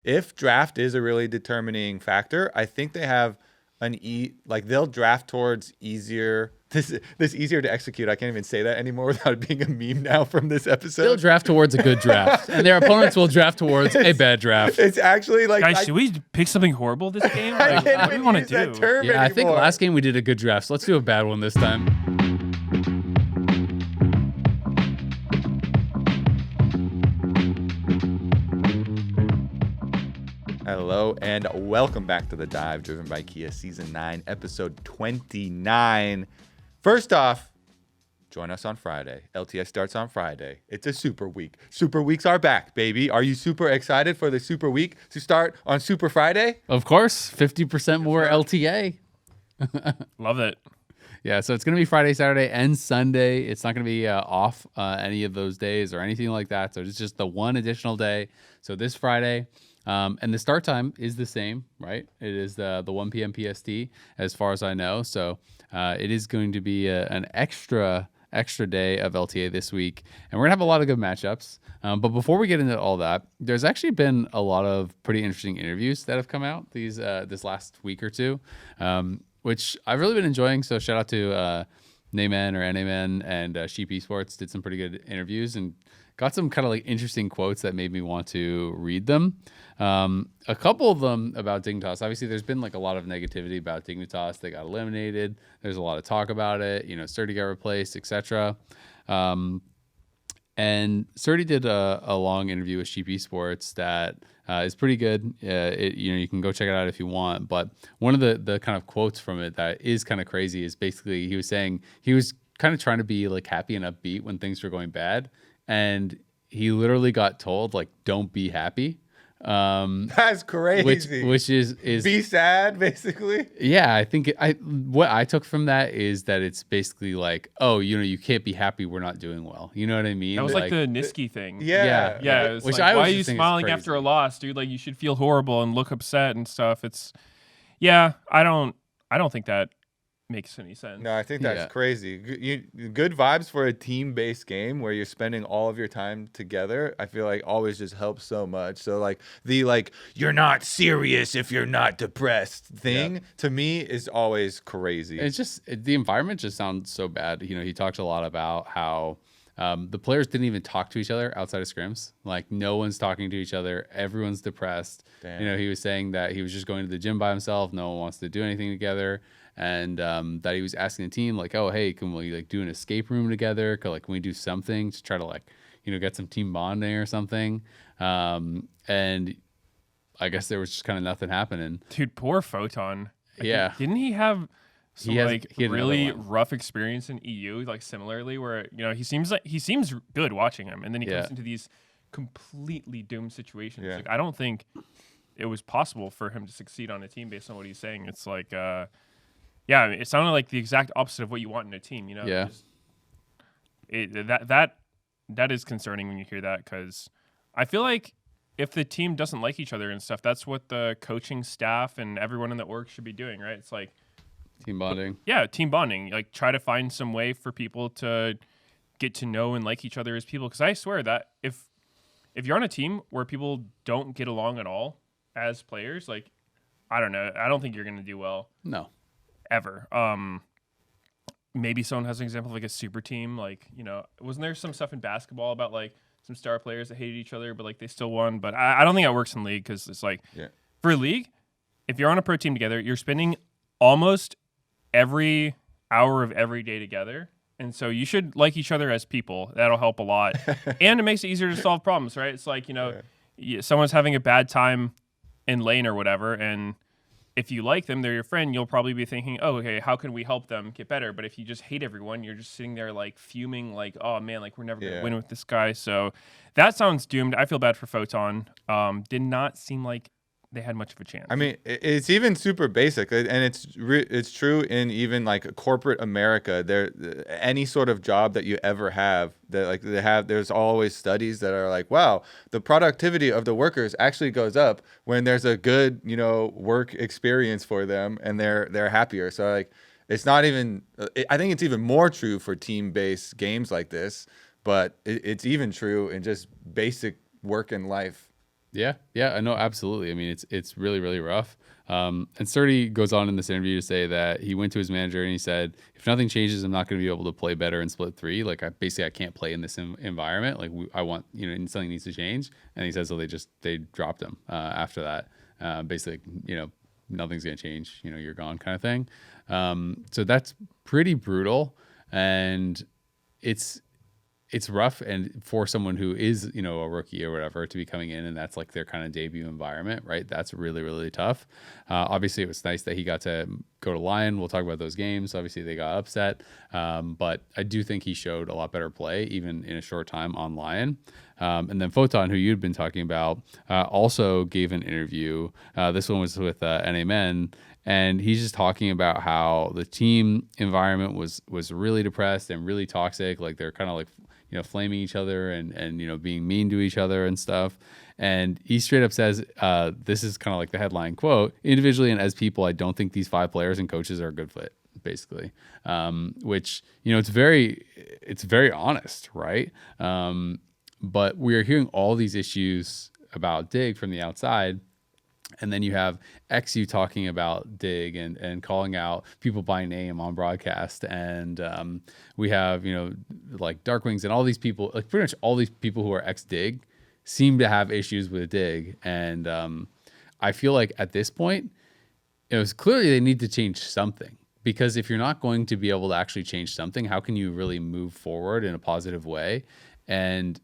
if draft is a really determining factor, I think they have they'll draft towards easier. This easier to execute. I can't even say that anymore without it being a meme now from this episode. They'll draft towards a good draft, and their opponents will draft towards a bad draft. It's actually like, guys, should we pick something horrible this game? Like, what do we want to do? Yeah, I think last game we did a good draft, so let's do a bad one this time. Hello and welcome back to The Dive, driven by Kia, Season 9, Episode 29. First off, join us on Friday. LTA starts on Friday. It's a Super Week. Super Weeks are back, baby. Are you super excited for the Super Week to start on Super Friday? Of course, 50% more LTA. Love it. Yeah, so it's going to be Friday, Saturday, and Sunday. It's not going to be off any of those days or anything like that. So it's just the one additional day. So this Friday. And the start time is the same, right? It is the 1 p.m. PST, as far as I know. So it is going to be an extra day of LTA this week. And we're going to have a lot of good matchups. But before we get into all that, there's actually been a lot of pretty interesting interviews that have come out this last week or two, which I've really been enjoying. So shout out to Nayman or Nayman and Sheep Esports did some pretty good interviews and got some kind of like interesting quotes that made me want to read them. A couple of them about Dignitas. Obviously, there's been like a lot of negativity about Dignitas. They got eliminated. There's a lot of talk about it. You know, Surdy got replaced, etc. And Surdy did a long interview with Sheep Esports that is pretty good. You can go check it out if you want. But one of the kind of quotes from it that is kind of crazy is basically he was saying he was kind of trying to be like happy and upbeat when things were going bad. And he literally got told, like, don't be happy. That's crazy. Which is be sad, basically. Yeah, I think what I took from that is that it's basically like, oh, you can't be happy. We're not doing well. You know what I mean? That was like the Niski thing. Yeah. It was like, why are you smiling after a loss, dude? Like, you should feel horrible and look upset and stuff. I don't think that makes any sense. No, I think that's crazy. Good vibes for a team-based game where you're spending all of your time together. I feel like always just helps so much. So like you're not serious if you're not depressed thing to me is always crazy. It's just the environment just sounds so bad. He talked a lot about how the players didn't even talk to each other outside of scrims. Like no one's talking to each other. Everyone's depressed. Damn. He was saying that he was just going to the gym by himself. No one wants to do anything together. And that he was asking the team, like, oh, hey, can we like do an escape room together? Can we do something to try to like, get some team bonding or something? And I guess there was just kind of nothing happening. Dude, poor Photon. Didn't he have some he had really rough experience in EU, like similarly, where he seems good watching him, and then he comes into these completely doomed situations. Yeah. Like I don't think it was possible for him to succeed on a team based on what he's saying. It's like it sounded like the exact opposite of what you want in a team, Yeah. That is concerning when you hear that, because I feel like if the team doesn't like each other and stuff, that's what the coaching staff and everyone in the org should be doing, right? It's like team bonding. Yeah, team bonding. Like try to find some way for people to get to know and like each other as people. Because I swear that if you're on a team where people don't get along at all as players, like I don't know, I don't think you're gonna do well. No. Ever. Maybe someone has an example of like a super team. Like, wasn't there some stuff in basketball about like some star players that hated each other, but like they still won? But I don't think that works in league, because it's like for league, if you're on a pro team together, you're spending almost every hour of every day together. And so you should like each other as people. That'll help a lot. And it makes it easier to solve problems, right? It's like, someone's having a bad time in lane or whatever, and if you like them, they're your friend, you'll probably be thinking, oh, okay, how can we help them get better? But if you just hate everyone, you're just sitting there like fuming, like, oh man, like we're never going to win with this guy. So that sounds doomed. I feel bad for Photon. Did not seem like they had much of a chance. I mean, it's even super basic, and it's true in even like corporate America. Any sort of job that you ever have, there's always studies that are like, wow, the productivity of the workers actually goes up when there's a good work experience for them, and they're happier. So like, it's not even. I think it's even more true for team-based games like this, but it's even true in just basic work and life Yeah, I know, absolutely. I mean, it's really, really rough. And Sturdy goes on in this interview to say that he went to his manager and he said, if nothing changes, I'm not going to be able to play better in split 3. Like, I can't play in this environment. Like, I want, something needs to change. And he says, so they dropped him after that. Basically, nothing's going to change. You're gone, kind of thing. So that's pretty brutal, and it's rough, and for someone who is a rookie or whatever to be coming in and that's like their kind of debut environment, right? That's really, really tough. Obviously it was nice that he got to go to Lion. We'll talk about those games. Obviously they got upset, but I do think he showed a lot better play even in a short time on Lion. And then Photon, who you'd been talking about, also gave an interview. This one was with NA Men, and he's just talking about how the team environment was really depressed and really toxic. Like they're kind of like flaming each other and being mean to each other and stuff. And he straight up says, this is kind of like the headline quote: individually and as people, I don't think these 5 players and coaches are a good fit, basically. Which, it's very honest, right? But we are hearing all these issues about Dig from the outside. And then you have XU talking about Dig and calling out people by name on broadcast. And we have, like Darkwings and all these people, like pretty much all these people who are ex-Dig seem to have issues with Dig. And I feel like at this point, it was clearly they need to change something. Because if you're not going to be able to actually change something, how can you really move forward in a positive way? And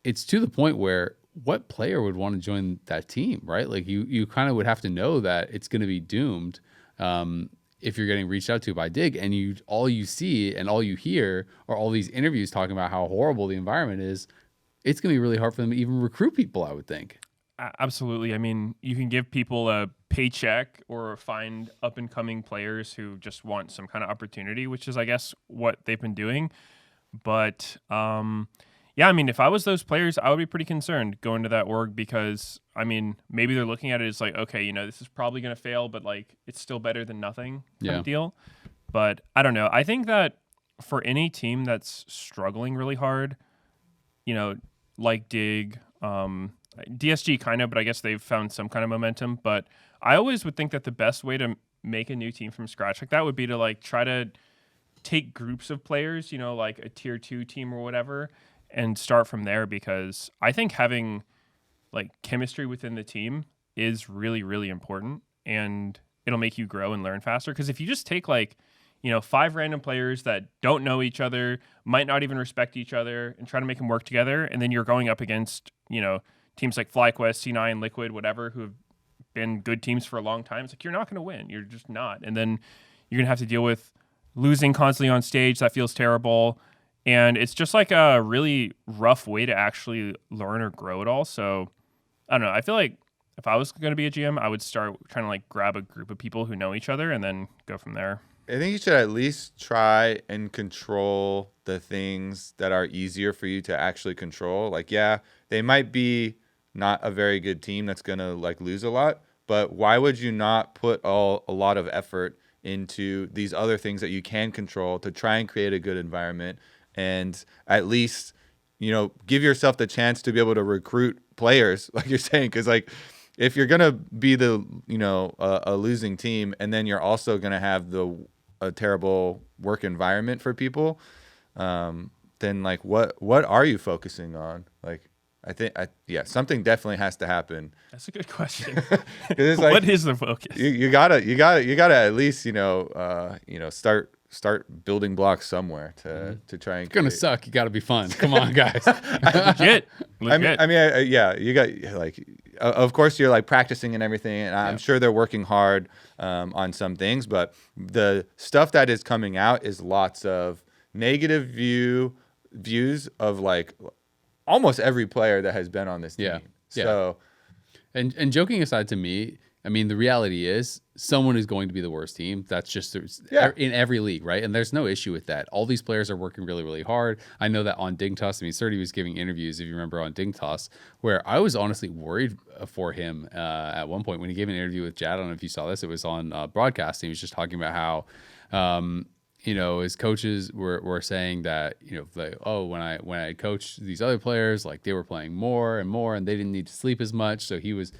it's to the point where what player would want to join that team, right? Like you kind of would have to know that it's going to be doomed if you're getting reached out to by Dig, and all you see and all you hear are all these interviews talking about how horrible the environment is. It's going to be really hard for them to even recruit people, I would think. Absolutely. I mean, you can give people a paycheck or find up and coming players who just want some kind of opportunity, which is, I guess, what they've been doing. But yeah, I mean, if I was those players, I would be pretty concerned going to that org because, I mean, maybe they're looking at it as like, okay, this is probably going to fail, but like it's still better than nothing kind of deal. But I don't know. I think that for any team that's struggling really hard, like Dig, DSG kind of, but I guess they've found some kind of momentum. But I always would think that the best way to make a new team from scratch like that would be to like try to take groups of players, like a tier 2 team or whatever, and start from there, because I think having like chemistry within the team is really, really important, and it'll make you grow and learn faster. Because if you just take like, 5 random players that don't know each other, might not even respect each other, and try to make them work together, and then you're going up against, teams like FlyQuest, C9, Liquid, whatever, who have been good teams for a long time, it's like you're not going to win. You're just not. And then you're going to have to deal with losing constantly on stage. That feels terrible. And it's just like a really rough way to actually learn or grow it all. So I don't know. I feel like if I was going to be a GM, I would start trying to like grab a group of people who know each other and then go from there. I think you should at least try and control the things that are easier for you to actually control. Like, yeah, they might be not a very good team that's going to like lose a lot, but why would you not put a lot of effort into these other things that you can control to try and create a good environment? And at least, give yourself the chance to be able to recruit players, like you're saying, because like if you're gonna be the a losing team, and then you're also gonna have a terrible work environment for people, then like what are you focusing on? Like I think something definitely has to happen. That's a good question. It's like, what is the focus? You gotta at least start building blocks somewhere to try and. It's gonna suck. You gotta be fun. Come on, guys. Legit. I mean, you got like, of course you're like practicing and everything, and I'm sure they're working hard on some things, but the stuff that is coming out is lots of negative views of like almost every player that has been on this team. So, and joking aside, to me, I mean, the reality is someone is going to be the worst team. That's just in every league, right? And there's no issue with that. All these players are working really, really hard. I know that on Dignitas, I mean, Serty was giving interviews, if you remember, on Dignitas, where I was honestly worried for him at one point when he gave an interview with Jad. I don't know if you saw this. It was on broadcast. He was just talking about how his coaches were saying that, like, oh, when I coached these other players, like they were playing more and more and they didn't need to sleep as much. So he was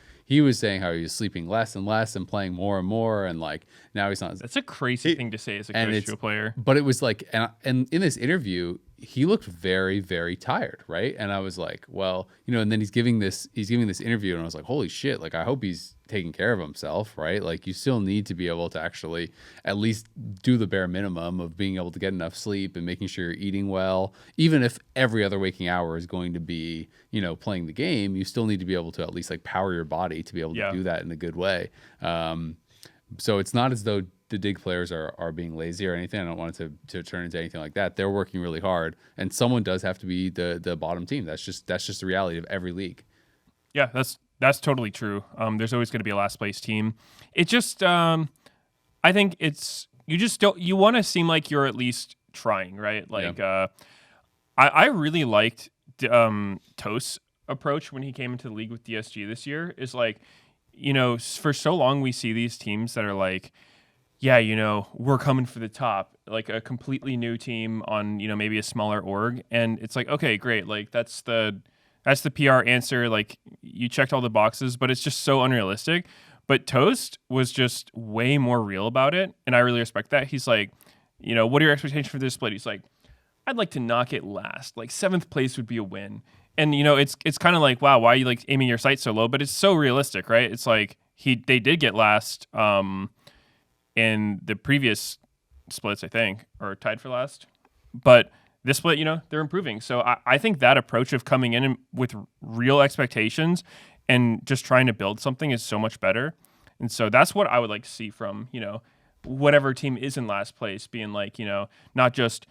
saying how he was sleeping less and less and playing more and more. And like, now he's not. That's a crazy thing to say as a coach to a player. But it was like, and in this interview, he looked very, very tired. Right. And I was like, well, and then he's giving this interview and I was like, holy shit. Like, I hope he's taking care of himself. Right. Like, you still need to be able to actually at least do the bare minimum of being able to get enough sleep and making sure you're eating well. Even if every other waking hour is going to be, playing the game, you still need to be able to at least like power your body to be able to do that in a good way. So it's not as though the Dig players are being lazy or anything. I don't want it to turn into anything like that. They're working really hard, and someone does have to be the bottom team. That's just the reality of every league. Yeah, that's totally true. There's always going to be a last place team. It just, I think you want to seem like you're at least trying, right? Like, I really liked Toast's approach when he came into the league with DSG this year. Is like, for so long we see these teams that are like, yeah, we're coming for the top, like a completely new team on, maybe a smaller org. And it's like, okay, great. Like that's the PR answer. Like you checked all the boxes, but it's just so unrealistic. But Toast was just way more real about it. And I really respect that. He's like, what are your expectations for this split? He's like, I'd like to knock it last. Like 7th place would be a win. And, it's kind of like, wow, why are you like aiming your sights so low? But it's so realistic, right? It's like they did get last, in the previous splits, I think, or tied for last. But this split, they're improving. So I think that approach of coming in with real expectations and just trying to build something is so much better. And so that's what I would like to see from, whatever team is in last place, being like, not just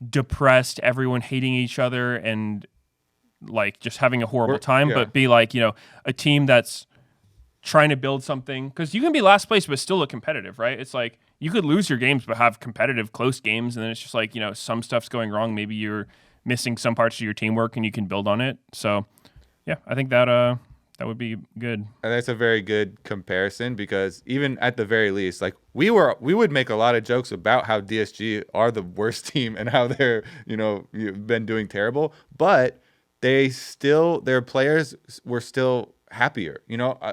depressed, everyone hating each other and like just having a horrible time, but be like, a team that's trying to build something, because you can be last place but still look competitive, right? It's like you could lose your games but have competitive close games, and then it's just like, some stuff's going wrong, maybe you're missing some parts of your teamwork and you can build on it. So yeah, I think that would be good. And that's a very good comparison, because even at the very least, like we would make a lot of jokes about how DSG are the worst team and how they're been doing terrible, but their players were still happier.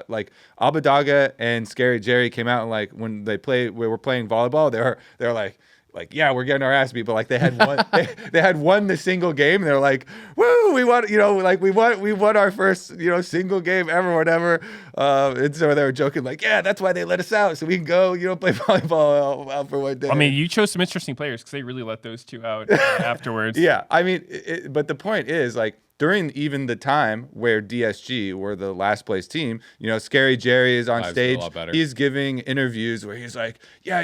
Like Abadaga and Scary Jerry came out and like when we were playing volleyball, they're like, yeah, we're getting our ass beat, but like they had won they had won the single game. And they're like, woo, we won, we won our first single game ever, whatever. And so they were joking like, yeah, that's why they let us out, so we can go play volleyball out for one day. I mean, you chose some interesting players because they really let those two out afterwards. Yeah, I mean, but the point is like, during even the time where DSG were the last place team, Scary Jerry is on stage. He's giving interviews where he's like, yeah,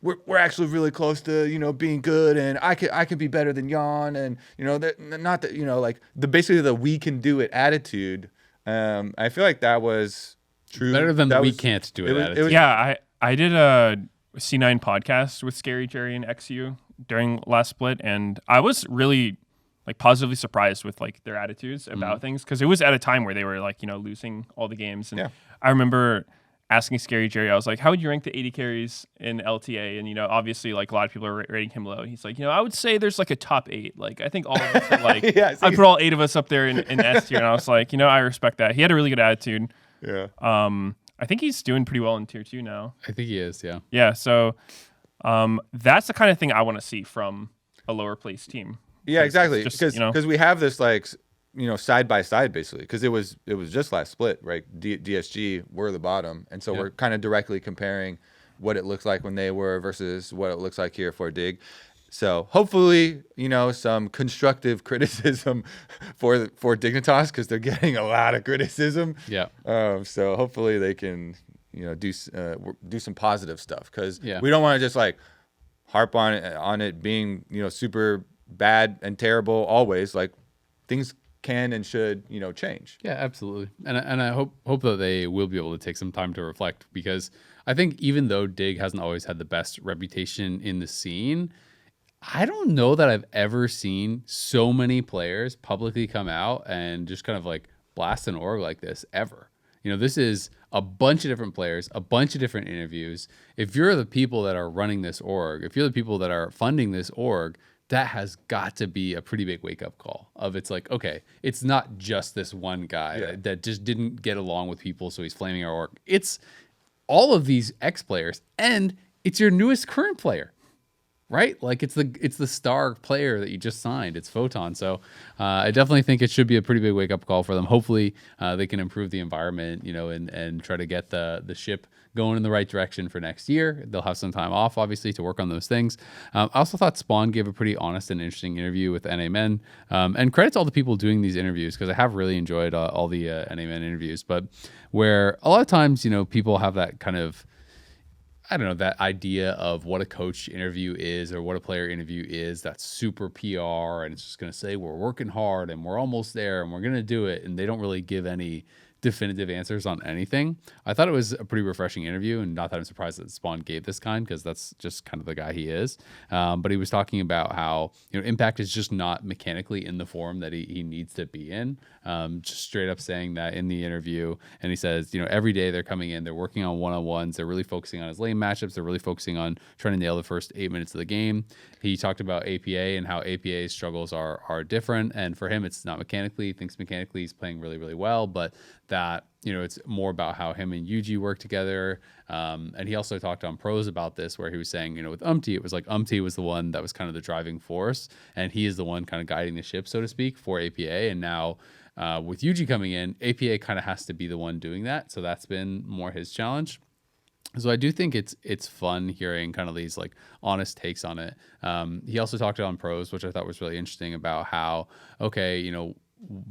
we're actually really close to, being good, and I could be better than Yone, and not that, like basically the we can do it attitude. I feel like that was true. Better than we can't do it attitude. Yeah, I did a C9 podcast with Scary Jerry and XU during last split, and I was really like positively surprised with like their attitudes about things, because it was at a time where they were like losing all the games. And I remember asking Scary Jerry, I was like, how would you rank the 80 carries in LTA? And obviously like a lot of people are rating him low. He's like, I would say there's like a top 8. Like I think all of us are like I'd put all 8 of us up there in S tier. And I was like, I respect that. He had a really good attitude. I think he's doing pretty well in tier 2 now. I think he is. So that's the kind of thing I want to see from a lower place team. Yeah, exactly. Because we have this like side by side basically, because it was just last split, right? DSG were the bottom, and so we're kind of directly comparing what it looks like when they were versus what it looks like here for Dig. So hopefully, some constructive criticism for Dignitas, because they're getting a lot of criticism. Yeah. So hopefully they can do some positive stuff, because we don't want to just like harp on it being super bad and terrible always. Like things can and should change. Yeah, absolutely. And I hope that they will be able to take some time to reflect, because I think even though Dig hasn't always had the best reputation in the scene, I don't know that I've ever seen so many players publicly come out and just kind of like blast an org like this ever. This is a bunch of different players, a bunch of different interviews. If you're the people that are running this org, if you're the people that are funding this org, that has got to be a pretty big wake-up call of it's like, okay, it's not just this one guy that just didn't get along with people, so he's flaming our org. It's all of these ex-players, and it's your newest current player. Right? Like it's the star player that you just signed. It's Photon. So I definitely think it should be a pretty big wake-up call for them. Hopefully they can improve the environment, and try to get the ship going in the right direction for next year. They'll have some time off, obviously, to work on those things. I also thought Spawn gave a pretty honest and interesting interview with NA Men. And credit to all the people doing these interviews, because I have really enjoyed all the NA Men interviews. But where a lot of times, people have that kind of, I don't know, that idea of what a coach interview is or what a player interview is, that's super PR, and it's just going to say we're working hard and we're almost there and we're going to do it, and they don't really give any definitive answers on anything. I thought it was a pretty refreshing interview, and not that I'm surprised that Spawn gave this kind, because that's just kind of the guy he is. But he was talking about how Impact is just not mechanically in the form that he needs to be in. Just straight up saying that in the interview. And he says, every day they're coming in, they're working on one-on-ones, they're really focusing on his lane matchups, they're really focusing on trying to nail the first 8 minutes of the game. He talked about APA and how APA's struggles are different, and for him it's not mechanically. He thinks mechanically he's playing really, really well, but that it's more about how him and Yuji work together. And he also talked on Pros about this, where he was saying, with Umti, it was like Umti was the one that was kind of the driving force, and he is the one kind of guiding the ship, so to speak, for APA. And now with Yuji coming in, APA kind of has to be the one doing that. So that's been more his challenge. So I do think it's fun hearing kind of these like honest takes on it. He also talked on Pros, which I thought was really interesting, about how, okay,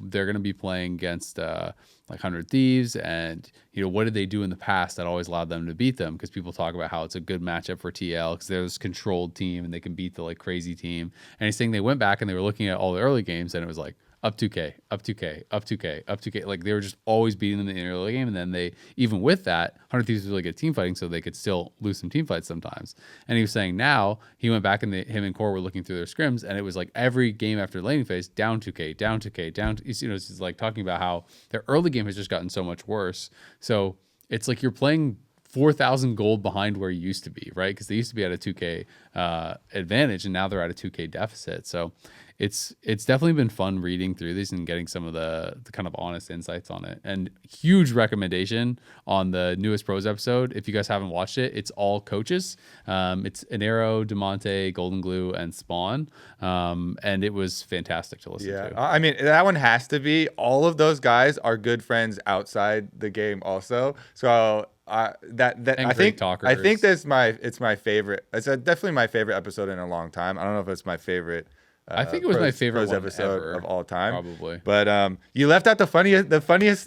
they're going to be playing against like 100 Thieves, and what did they do in the past that always allowed them to beat them? Because people talk about how it's a good matchup for TL because they're this controlled team and they can beat the like crazy team. And he's saying they went back and they were looking at all the early games, and it was like up 2K, up 2K, up 2K, up 2K. Like they were just always beating them in the early game, and then they, even with that, 100 Thieves was really good team fighting, so they could still lose some team fights sometimes. And he was saying now he went back and him and Core were looking through their scrims, and it was like every game after the laning phase, down 2K, down 2K, down. It's just like talking about how their early game has just gotten so much worse. So it's like you're playing 4,000 gold behind where you used to be, right? Because they used to be at a 2K advantage, and now they're at a 2K deficit. So it's definitely been fun reading through these and getting some of the kind of honest insights on it. And huge recommendation on the newest Pros episode. If you guys haven't watched it, it's all coaches. It's Enero, Demonte, Golden Glue, and Spawn. And it was fantastic to listen to. I mean, that one has to be. All of those guys are good friends outside the game also. So I think it's my favorite. It's definitely my favorite episode in a long time. I don't know if it's my favorite. I think it was my favorite one episode ever, of all time, probably. But you left out the funniest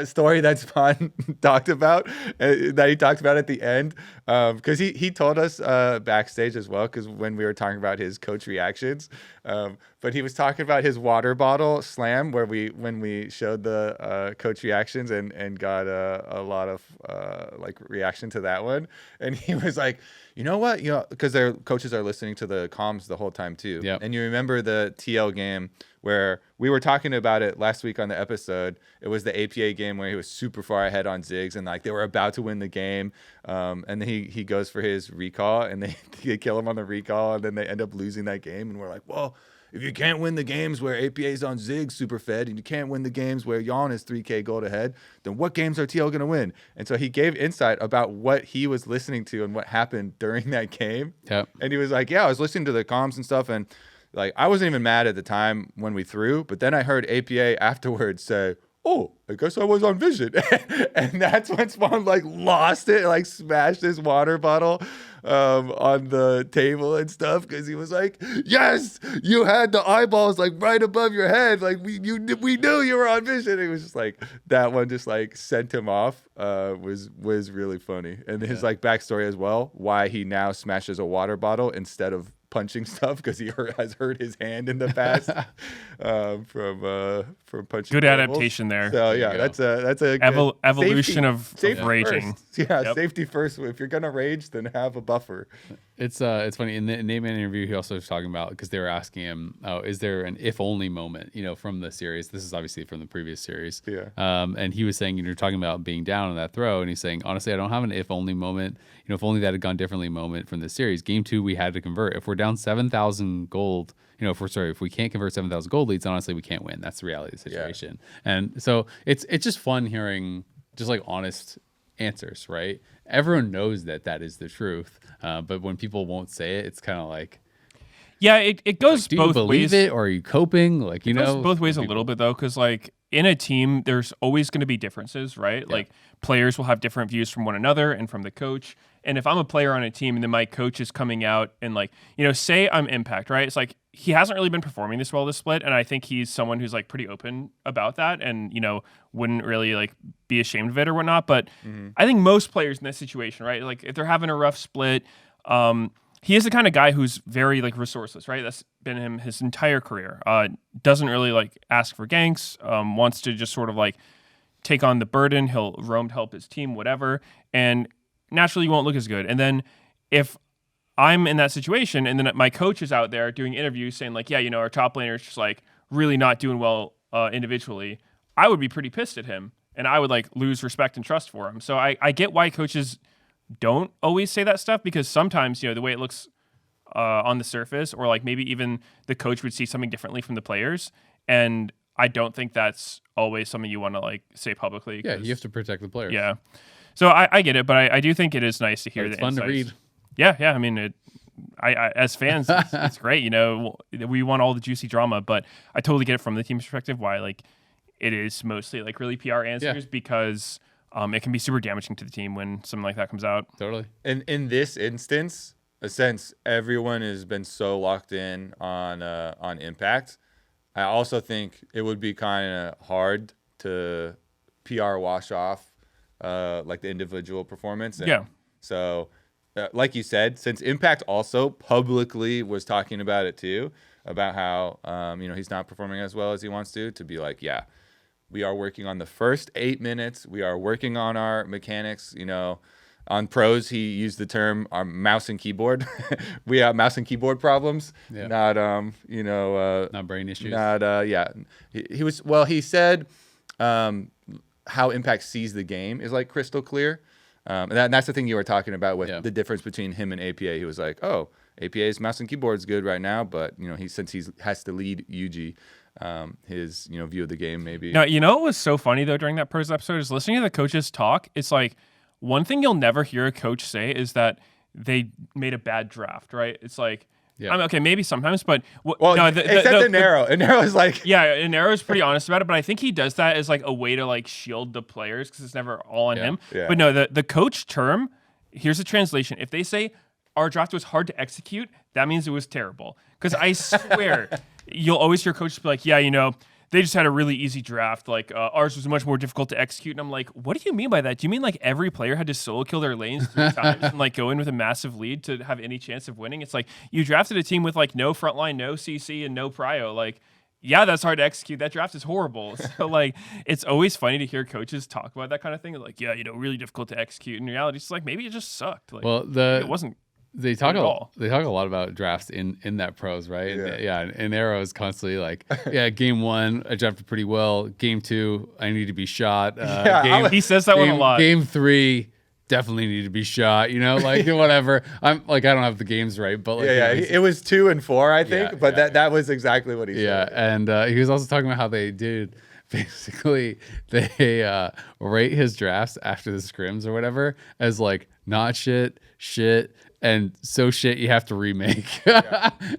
story that Spawn talked about, that he talked about at the end, because he told us backstage as well, because when we were talking about his coach reactions, but he was talking about his water bottle slam, when we showed the coach reactions and got a lot of like reaction to that one, and he was like, you know what? Because their coaches are listening to the comms the whole time too. Yep. And you remember the TL game where we were talking about it last week on the episode. It was the APA game where he was super far ahead on Ziggs, and like they were about to win the game. And then he goes for his recall, and they kill him on the recall, and then they end up losing that game. And we're like, well, if you can't win the games where APA is on Ziggs super fed, and you can't win the games where Yone is 3K gold ahead, then what games are TL going to win? And so he gave insight about what he was listening to and what happened during that game. Yep. And he was like, yeah, I was listening to the comms and stuff, and like I wasn't even mad at the time when we threw, but then I heard APA afterwards say, oh, I guess I was on vision. And that's when Spawn like lost it, like smashed his water bottle on the table and stuff, because he was like, yes, you had the eyeballs like right above your head, like we knew you were on vision. It was just like that one just like sent him off. Was really funny. And his like backstory as well, why he now smashes a water bottle instead of punching stuff because he has hurt his hand in the past from punching. Good tables. adaptation there. So There you that's a Evolution safety, of safety raging. First. Yeah, Yep. safety first. If you're gonna rage, then have a buffer. It's funny in the Nate-Man interview. He also was talking about, because they were asking him, "Oh, is there an if only moment?" From the series. This is obviously from the previous series. Yeah. And he was saying, you're talking about being down on that throw, and he's saying, honestly, I don't have an if only moment. If only that had gone differently moment from this series. Game 2, we had to convert. If we're down 7,000 gold, if we can't convert 7,000 gold leads, honestly, we can't win. That's the reality of the situation. Yeah. And so it's just fun hearing just like honest answers, right? Everyone knows that is the truth, but when people won't say it, it's kind of like, yeah, it goes like, do both you believe ways. it, or are you coping? Like, it goes both ways a little bit though, because like in a team, there's always going to be differences, right? Yeah. Like players will have different views from one another and from the coach. And if I'm a player on a team and then my coach is coming out and like, say I'm Impact, right? It's like he hasn't really been performing this well this split, and I think he's someone who's like pretty open about that and wouldn't really like be ashamed of it or whatnot. But I think most players in this situation, right? Like if they're having a rough split, he is the kind of guy who's very like resourceless, right? That's been him his entire career. Doesn't really like ask for ganks, wants to just sort of like take on the burden. He'll roam to help his team, whatever. And naturally you won't look as good. And then if I'm in that situation and then my coach is out there doing interviews saying like, yeah, our top laner is just like really not doing well individually, I would be pretty pissed at him and I would like lose respect and trust for him. So I get why coaches don't always say that stuff, because sometimes, the way it looks on the surface, or like maybe even the coach would see something differently from the players. And I don't think that's always something you want to like say publicly. Yeah, you have to protect the players. Yeah. So I get it, but I do think it is nice to hear it's the fun insights. to read. Yeah. I mean, I as fans, it's great. We want all the juicy drama, but I totally get it from the team's perspective why like it is mostly like really PR answers, because it can be super damaging to the team when something like that comes out. Totally. And in this instance, since everyone has been so locked in on Impact, I also think it would be kind of hard to PR wash off like the individual performance. And so, like you said, since Impact also publicly was talking about it too, about how he's not performing as well as he wants to be like, yeah, we are working on the first 8 minutes. We are working on our mechanics. On pros, he used the term our mouse and keyboard. We have mouse and keyboard problems, not not brain issues. He said how Impact sees the game is like crystal clear. And that's the thing you were talking about with the difference between him and APA. He was like, oh, APA's mouse and keyboard's good right now, but since he has to lead UG, his view of the game maybe. Now, what was so funny though during that pros episode is listening to the coaches talk. It's like one thing you'll never hear a coach say is that they made a bad draft, right? It's like, okay, maybe sometimes, but except Nero. Nero is like, Nero is pretty honest about it, but I think he does that as like a way to like shield the players because it's never all on him. Yeah. But no, the coach term, here's the translation. If they say our draft was hard to execute, that means it was terrible. Because I swear, you'll always hear coaches be like, they just had a really easy draft. Like ours was much more difficult to execute. And I'm like, what do you mean by that? Do you mean like every player had to solo kill their lanes 3 times and like go in with a massive lead to have any chance of winning? It's like you drafted a team with like no frontline, no CC, and no prio. Like, yeah, that's hard to execute. That draft is horrible. So like, it's always funny to hear coaches talk about that kind of thing. Like, really difficult to execute. In reality, it's like maybe it just sucked. Like, it wasn't. They talk a lot about drafts in that pros, right? And Arrow is constantly like, game 1 I drafted pretty well. Game 2 I need to be shot. He says that one a lot. Game 3 definitely need to be shot. Like whatever. I'm like I don't have the games right, but like, it was 2 and 4 I think, but that was exactly what he said. Yeah, and he was also talking about how they did. Basically, they rate his drafts after the scrims or whatever as like not shit, and so shit you have to remake.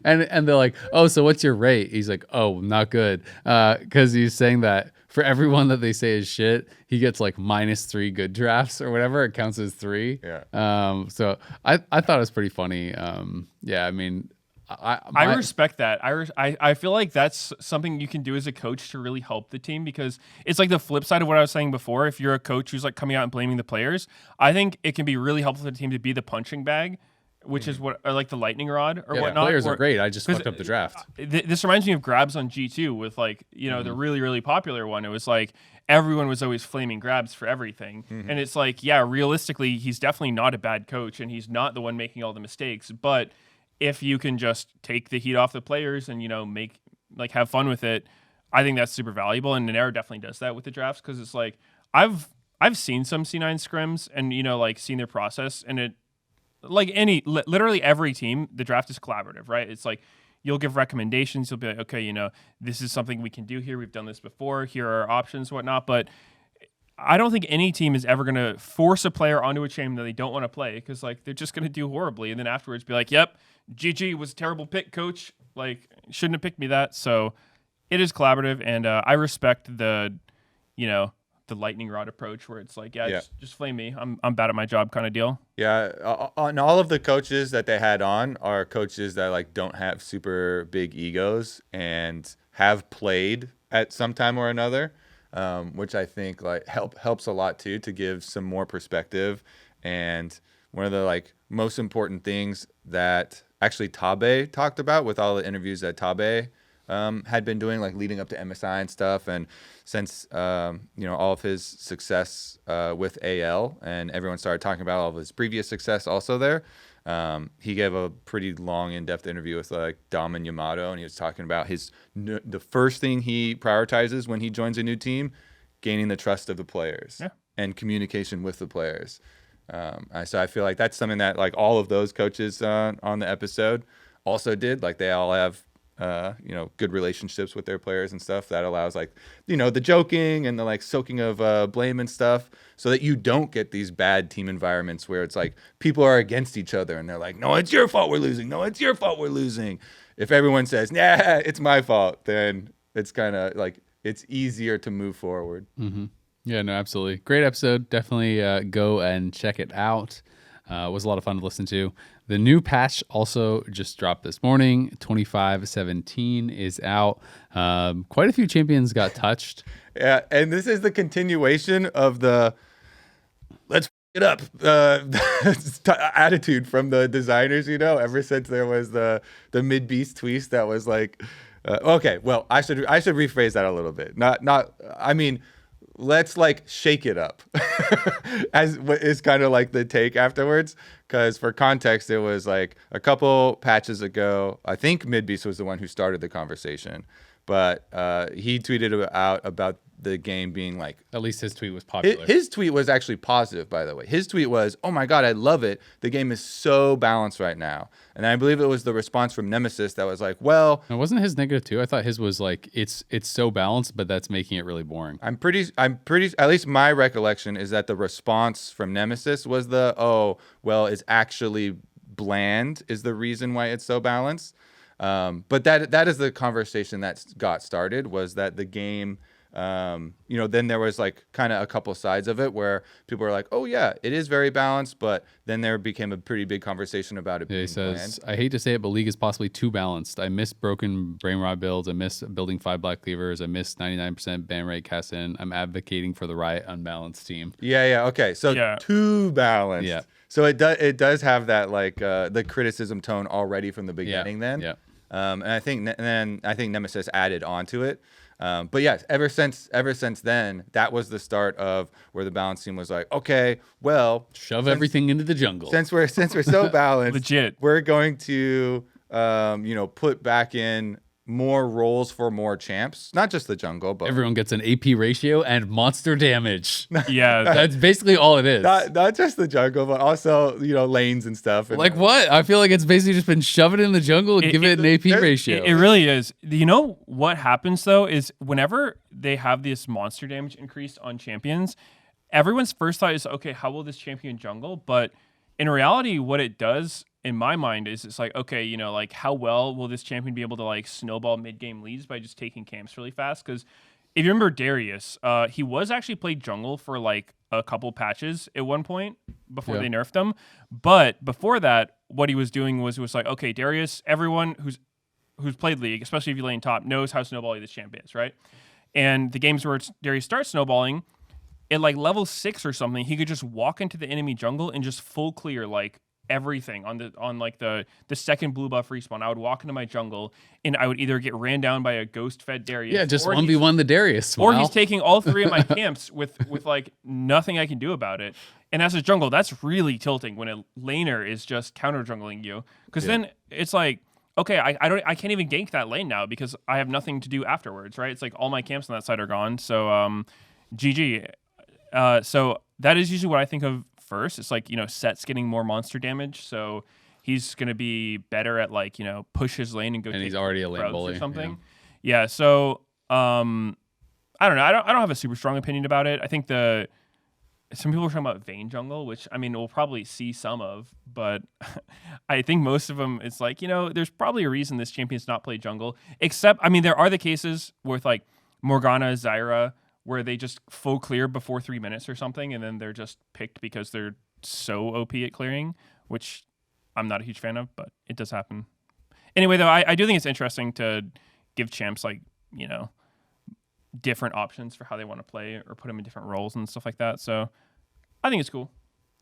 and they're like, oh, so what's your rate? He's like, oh, not good, because he's saying that for everyone that they say is shit, he gets like -3 good drafts or whatever. It counts as 3. Yeah. So I thought it was pretty funny. I mean. I respect that. I feel like that's something you can do as a coach to really help the team, because it's like the flip side of what I was saying before. If you're a coach who's like coming out and blaming the players, I think it can be really helpful for the team to be the punching bag which is what, or like the lightning rod or Yeah, the whatnot. players or- are great. I just 'cause fucked up the draft. This reminds me of grabs on G2 with like, the really, really popular one. It was like everyone was always flaming grabs for everything. And it's like, yeah, realistically, he's definitely not a bad coach and he's not the one making all the mistakes. But if you can just take the heat off the players and, have fun with it, I think that's super valuable. And Gnar definitely does that with the drafts because it's like, I've seen some C9 scrims and, seen their process and it, like literally every team, the draft is collaborative, right? It's like you'll give recommendations. You'll be like, okay, this is something we can do here. We've done this before. Here are our options, whatnot. But I don't think any team is ever going to force a player onto a champion that they don't want to play because like they're just going to do horribly. And then afterwards be like, yep, GG was a terrible pick, coach. Like shouldn't have picked me that. So it is collaborative. And I respect the lightning rod approach where it's like, just flame me. I'm bad at my job kind of deal. Yeah, and all of the coaches that they had on are coaches that like don't have super big egos and have played at some time or another, which I think like helps a lot too to give some more perspective. And one of the like most important things that actually Tabe talked about with all the interviews that Tabe had been doing, like leading up to MSI and stuff, and since all of his success with AL, and everyone started talking about all of his previous success also there. He gave a pretty long, in-depth interview with like Dom and Yamato, and he was talking about the first thing he prioritizes when he joins a new team, gaining the trust of the players and communication with the players. So I feel like that's something that like all of those coaches on the episode also did. Like they all have good relationships with their players and stuff that allows like, the joking and the like soaking of blame and stuff so that you don't get these bad team environments where it's like people are against each other and they're like, no, it's your fault we're losing. No, it's your fault we're losing. If everyone says, yeah, it's my fault, then it's kind of like, it's easier to move forward. Mm-hmm. Yeah, no, absolutely. Great episode. Definitely go and check it out. It was a lot of fun to listen to. The new patch also just dropped this morning. 25.17 is out. Quite a few champions got touched. Yeah, and this is the continuation of the let's f it up attitude from the designers, ever since there was the mid-beast tweets that was like, okay, well, I should rephrase that a little bit. I mean, let's like shake it up as what is kind of like the take afterwards. Because for context, it was like a couple patches ago, I think Midbeast was the one who started the conversation, but he tweeted out about the game being like, at least his tweet was popular. His tweet was actually positive, by the way. His tweet was, oh my God, I love it. The game is so balanced right now. And I believe it was the response from Nemesis that was like, well, now, wasn't his negative too? I thought his was like, it's so balanced, but that's making it really boring. I'm pretty, at least my recollection is that the response from Nemesis was it's actually bland is the reason why it's so balanced. But that is the conversation that got started, was that the game, then there was like kind of a couple sides of it where people were like, oh yeah, it is very balanced, but then there became a pretty big conversation about it being he says, bland. I hate to say it, but League is possibly too balanced. I miss broken Brainrod builds. I miss building 5 Black Cleavers. I miss 99% ban rate cast in. I'm advocating for the Riot unbalanced team. Yeah. Okay. So too balanced. Yeah. So it does have that like the criticism tone already from the beginning then. Yeah. And I think Nemesis added onto it. But yes, ever since then, that was the start of where the balance team was like, okay, well, shove everything into the jungle. Since we're so balanced, legit, we're going to put back in more roles for more champs, not just the jungle, but everyone gets an AP ratio and monster damage. Yeah, that's basically all it is. Not just the jungle, but also lanes and stuff. And like what? I feel like it's basically just been shove it in the jungle and give it an AP ratio. It really is. You know what happens though is whenever they have this monster damage increase on champions, everyone's first thought is, okay, how will this champion jungle? But in reality, what it does in my mind is it's like, okay, like how well will this champion be able to like snowball mid-game leads by just taking camps really fast? Because if you remember Darius, he was actually played jungle for like a couple patches at one point before they nerfed him. But before that, what he was doing was like, okay, Darius, everyone who's played League, especially if you lane top, knows how snowbally this champ is, right? And the games where Darius starts snowballing, at like level 6 or something, he could just walk into the enemy jungle and just full clear like everything on like the second blue buff respawn. I would walk into my jungle and I would either get ran down by a ghost fed Darius. Yeah, just or 1v1 the Darius. Or he's taking all three of my camps with like nothing I can do about it. And as a jungle, that's really tilting when a laner is just counter jungling you. Because then it's like, okay, I can't even gank that lane now because I have nothing to do afterwards, right? It's like all my camps on that side are gone. So GG. So that is usually what I think of first. It's like, Set's getting more monster damage, so he's going to be better at like, push his lane and go. And take he's already a lane probes bully or something. Yeah. So I don't know. I don't have a super strong opinion about it. I think some people are talking about Vayne jungle, which I mean we'll probably see some of, but I think most of them it's like, there's probably a reason this champion's not played jungle. Except, I mean, there are the cases with like Morgana, Zyra, where they just full clear before 3 minutes or something, and then they're just picked because they're so OP at clearing, which I'm not a huge fan of, but it does happen. Anyway, though, I do think it's interesting to give champs like, different options for how they want to play or put them in different roles and stuff like that. So I think it's cool.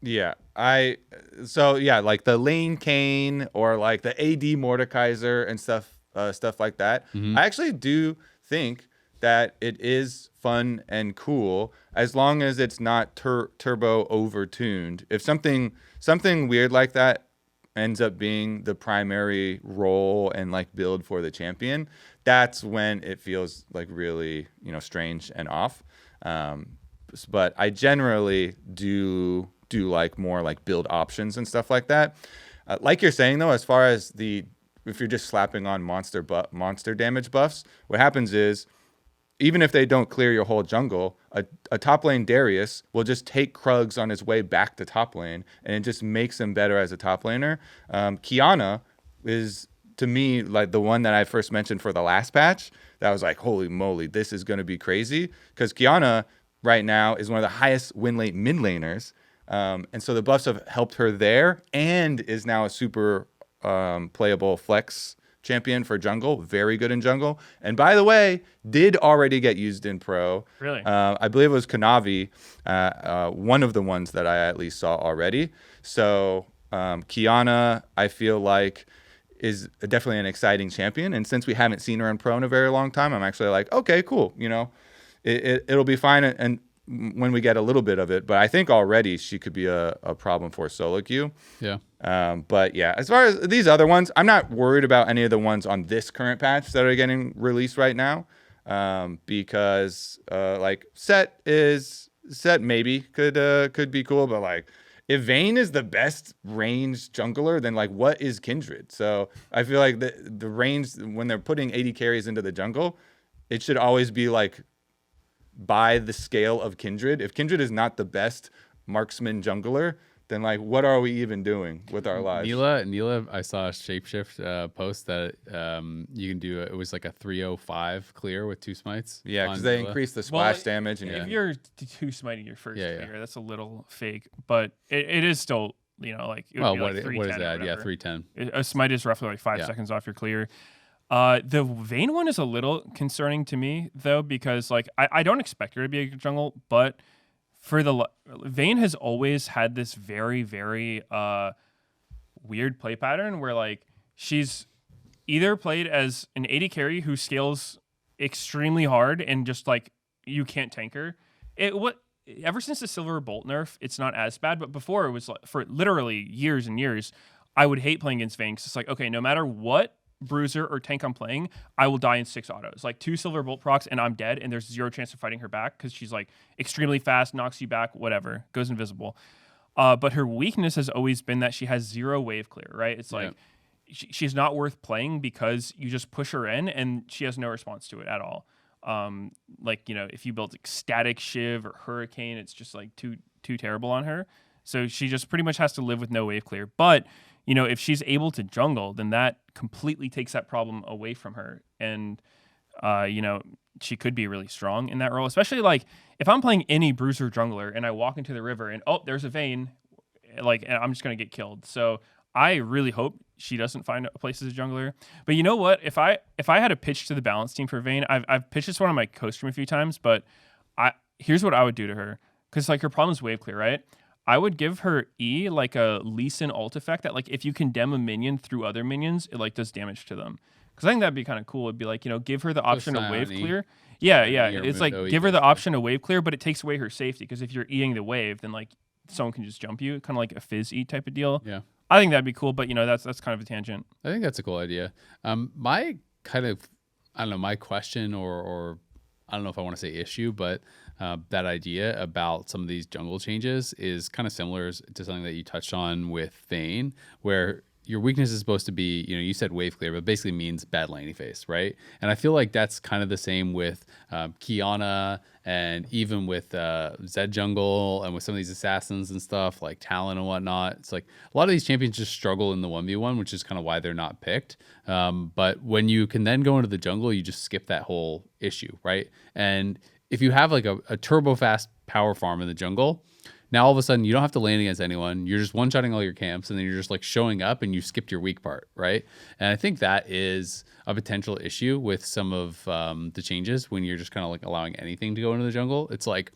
Yeah, like the lane Kayn or like the AD Mordekaiser and stuff like that. Mm-hmm. I actually do think that it is fun and cool as long as it's not turbo overtuned. If something weird like that ends up being the primary role and like build for the champion, that's when it feels like really, strange and off. But I generally do like more like build options and stuff like that. Like you're saying though, as far as if you're just slapping on monster damage buffs, what happens is even if they don't clear your whole jungle, a top lane Darius will just take Krugs on his way back to top lane, and it just makes him better as a top laner. Qiyana is, to me, like the one that I first mentioned for the last patch. That was like, holy moly, this is going to be crazy. Because Qiyana right now is one of the highest win rate mid laners. And so the buffs have helped her there and is now a super playable flex champion for jungle, very good in jungle, and by the way, did already get used in pro. Really? I believe it was Kanavi, one of the ones that I at least saw already. So Qiyana, I feel like, is definitely an exciting champion, and since we haven't seen her in pro in a very long time, I'm actually like, okay, cool, it'll be fine, and when we get a little bit of it, but I think already she could be a problem for solo queue. Yeah. But yeah, as far as these other ones, I'm not worried about any of the ones on this current patch that are getting released right now, because like set maybe could be cool, but like if Vayne is the best range jungler, then like what is Kindred? So I feel like the range when they're putting 80 carries into the jungle, it should always be like by the scale of Kindred. If Kindred is not the best marksman jungler, then like what are we even doing with our lives? Nilah, I saw a Shapeshift post that you can do. It was like a 305 clear with 2 smites. Yeah, because they increase the splash damage. And if you're 2 smiting your first clear, that's a little fake, but it is still, like it would be like what is that? Yeah, 310. A smite is roughly like 5 seconds off your clear. The Vayne one is a little concerning to me though, because like I don't expect her to be a jungle, but Vayne has always had this very, very weird play pattern where like she's either played as an AD carry who scales extremely hard and just like you can't tank her. Ever since the Silver Bolt nerf, it's not as bad, but before it was like, for literally years and years, I would hate playing against Vayne because it's like, okay, no matter what bruiser or tank I'm playing, I will die in 6 autos. Like 2 Silver Bolt procs and I'm dead, and there's 0 chance of fighting her back because she's like extremely fast, knocks you back, whatever, goes invisible. But her weakness has always been that she has 0 wave clear, right? It's like she's not worth playing because you just push her in and she has no response to it at all. If you build like static Shiv or Hurricane, it's just like too terrible on her. So she just pretty much has to live with no wave clear. But if she's able to jungle, then that completely takes that problem away from her. And, she could be really strong in that role, especially like if I'm playing any bruiser jungler and I walk into the river and, there's a Vayne, like, and I'm just going to get killed. So I really hope she doesn't find a place as a jungler. But you know what? If I had a pitch to the balance team for Vayne, I've pitched this one on my co-stream a few times, but here's what I would do to her. Because like her problem is wave clear, right? I would give her E like a Lee Sin ult effect that like if you condemn a minion through other minions, it like does damage to them. Because I think that'd be kind of cool. It'd be like, give her the option of wave Sion E. clear. Yeah, And yeah. E or It's like Mundo E, give her the basically. option of wave clear, but it takes away her safety. Because if you're Eing the wave, then like someone can just jump you, kind of like a fizz E type of deal. Yeah. I think that'd be cool, but that's kind of a tangent. I think that's a cool idea. My kind of, I don't know, my question or I don't know if I want to say issue, but that idea about some of these jungle changes is kind of similar to something that you touched on with Vayne, where your weakness is supposed to be, you said wave clear, but basically means bad laning phase, right? And I feel like that's kind of the same with Kiana and even with Zed jungle and with some of these assassins and stuff like Talon and whatnot. It's like a lot of these champions just struggle in the 1v1, which is kind of why they're not picked. But when you can then go into the jungle, you just skip that whole issue, right? And if you have like a turbo fast power farm in the jungle, now all of a sudden you don't have to lane against anyone. You're just one-shotting all your camps, and then you're just like showing up, and you skipped your weak part, right? And I think that is a potential issue with some of the changes when you're just kind of like allowing anything to go into the jungle. It's like,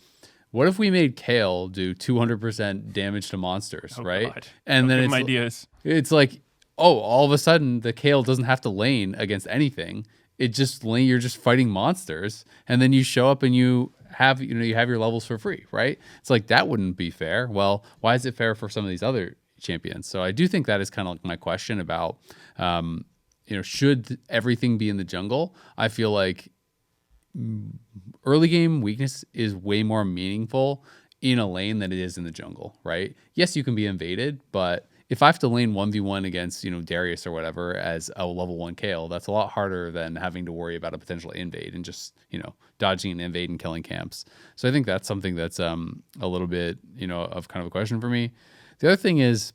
what if we made Kale do 200% damage to monsters, right? God. And then Give 'em ideas. it's like, oh, all of a sudden the Kale doesn't have to lane against anything. It just you're just fighting monsters, and then you show up and you have your levels for free, right? It's like that wouldn't be fair. Well, why is it fair for some of these other champions? So I do think that is kind of like my question about, should everything be in the jungle? I feel like early game weakness is way more meaningful in a lane than it is in the jungle, right? Yes, you can be invaded, but if I have to lane 1v1 against, Darius or whatever as a level 1 Kale, that's a lot harder than having to worry about a potential invade and just, dodging an invade and killing camps. So I think that's something that's a little bit, of kind of a question for me. The other thing is,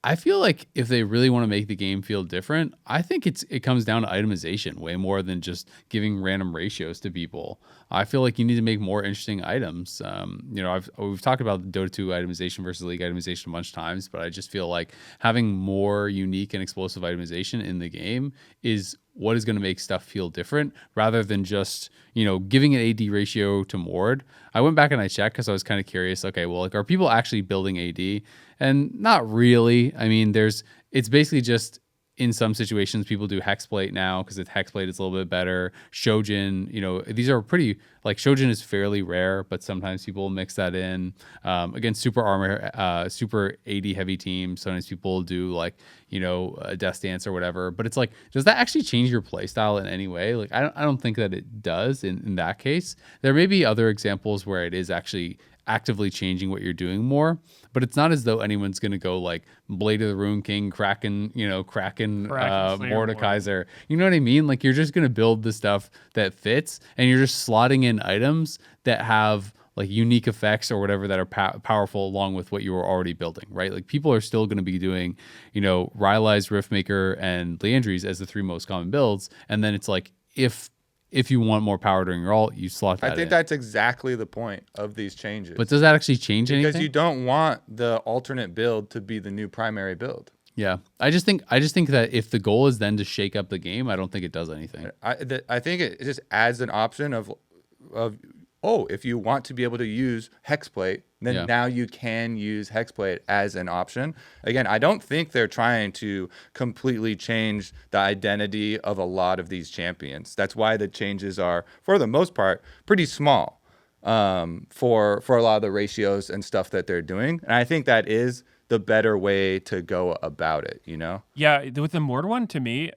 I feel like if they really want to make the game feel different, I think it comes down to itemization way more than just giving random ratios to people. I feel like you need to make more interesting items. We've talked about Dota 2 itemization versus League itemization a bunch of times, but I just feel like having more unique and explosive itemization in the game is what is going to make stuff feel different rather than just, giving an AD ratio to Mord. I went back and I checked because I was kind of curious. Okay, well, like, are people actually building AD? And not really. I mean, it's basically just in some situations people do Hexplate now because it's Hexplate is a little bit better. Shojin, these are pretty, like, Shojin is fairly rare, but sometimes people mix that in. Again, super armor, super AD heavy teams. Sometimes people do like, a Death Dance or whatever. But it's like, does that actually change your playstyle in any way? Like, I don't think that it does in that case. There may be other examples where it is actually actively changing what you're doing more, but it's not as though anyone's going to go like Blade of the Rune King, Kraken Mordekaiser. You know what I mean? Like, you're just going to build the stuff that fits, and you're just slotting in items that have like unique effects or whatever that are powerful along with what you were already building, right? Like, people are still going to be doing, Rylai's, Riftmaker, and Leandry's as the 3 most common builds, and then it's like, if you want more power during your ult, you slot that in. I think that's exactly the point of these changes. But does that actually change anything? Because you don't want the alternate build to be the new primary build. Yeah, I just think that if the goal is then to shake up the game, I don't think it does anything. I think it just adds an option of if you want to be able to use Hexplate, then now you can use Hexplate as an option. Again, I don't think they're trying to completely change the identity of a lot of these champions. That's why the changes are, for the most part, pretty small for a lot of the ratios and stuff that they're doing. And I think that is the better way to go about it, Yeah, with the Mord one, to me,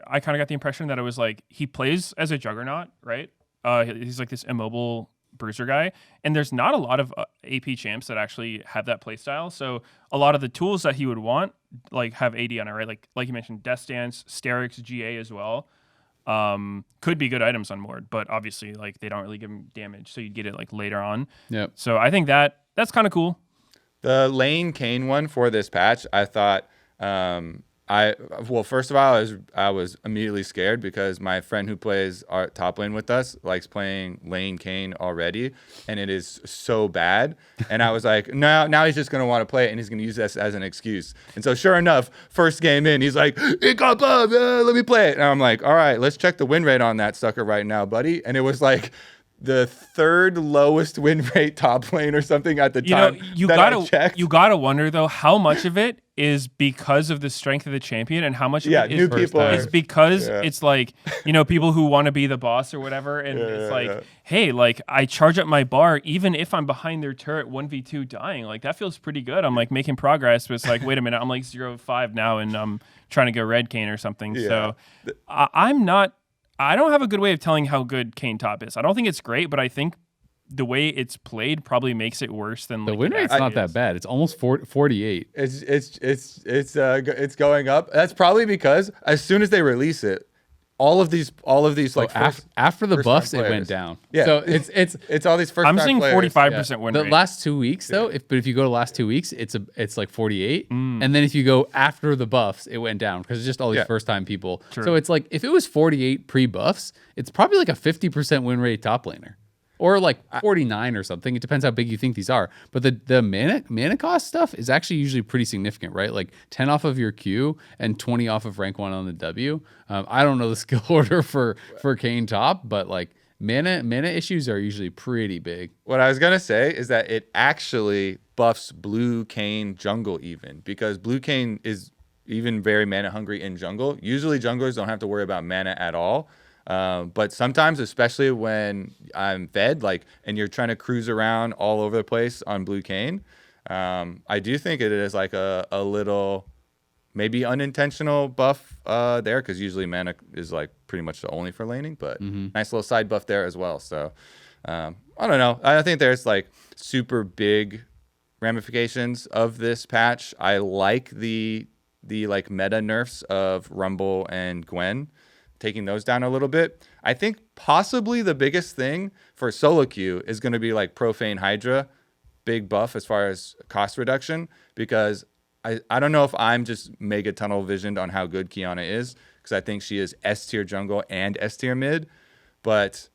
I kind of got the impression that it was like he plays as a juggernaut, right? He's like this immobile bruiser guy, and there's not a lot of AP champs that actually have that play style. So a lot of the tools that he would want like have AD on it, right? Like you mentioned, Death Dance, Sterix, GA as well. Could be good items on Mord, but obviously like they don't really give him damage, so you'd get it like later on. Yep. So I think that's kind of cool. The lane Kayn one for this patch, I thought first of all, I was immediately scared because my friend who plays our top lane with us likes playing lane Kayn already, and it is so bad. And I was like, no, now he's just gonna want to play it, and he's gonna use this as an excuse. And so sure enough, first game in, he's like, it got buffed, let me play it. And I'm like, all right, let's check the win rate on that sucker right now, buddy. And it was like the third lowest win rate top lane or something at the time. You gotta wonder though how much of it is because of the strength of the champion and how much of it new people is because it's like people who want to be the boss or whatever, and it's like, hey, like I charge up my bar even if I'm behind their turret 1v2 dying, like that feels pretty good. I'm like making progress, but it's like, wait a minute, I'm like 0-5 now and I'm trying to go red Kayn or something. So I don't have a good way of telling how good Kayn top is. I don't think it's great, but I think the way it's played probably makes it worse than the win rate's not that bad. It's almost 48. It's going up. That's probably because as soon as they release it, all of these like after the buffs, it went down. Yeah, so it's all these first. I'm seeing 45% win rate. The last 2 weeks though, if you go to the last 2 weeks, it's like 48, and then if you go after the buffs, it went down because it's just all these first time people. True. So it's like if it was 48 pre buffs, it's probably like a 50% win rate top laner. Or like 49 or something. It depends how big you think these are. But the mana cost stuff is actually usually pretty significant, right? Like 10 off of your Q and 20 off of rank 1 on the W. I don't know the skill order for Kayn top, but like mana issues are usually pretty big. What I was gonna say is that it actually buffs blue Kayn jungle even, because blue Kayn is even very mana hungry in jungle. Usually junglers don't have to worry about mana at all. But sometimes, especially when I'm fed, and you're trying to cruise around all over the place on blue Kayn, I do think it is like a little maybe unintentional buff there, because usually mana is like pretty much the only for laning, but nice little side buff there as well. So I don't know. I think there's like super big ramifications of this patch. I like the like meta nerfs of Rumble and Gwen, taking those down a little bit. I think possibly the biggest thing for solo queue is going to be like Profane Hydra, big buff as far as cost reduction, because I don't know if I'm just mega tunnel visioned on how good Qiyana is, because I think she is S tier jungle and S tier mid, but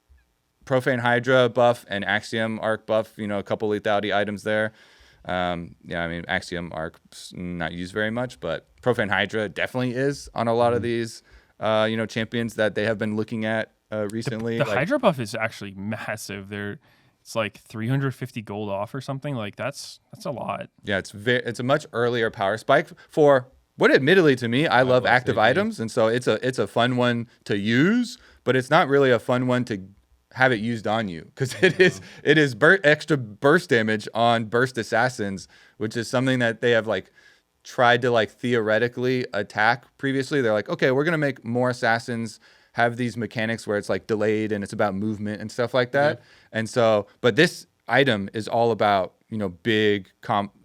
Profane Hydra buff and Axiom Arc buff, a couple lethality items there. Axiom Arc's not used very much, but Profane Hydra definitely is on a lot of these champions that they have been looking at recently. The Hydra buff is actually massive. It's like 350 gold off or something. Like that's a lot. Yeah, it's a much earlier power spike for what, admittedly to me, I love active items, and so it's a fun one to use, but it's not really a fun one to have it used on you, because it is extra burst damage on burst assassins, which is something that they have like tried to like theoretically attack previously. They're like, okay, we're gonna make more assassins have these mechanics where it's like delayed and it's about movement and stuff like that. And so, but this item is all about big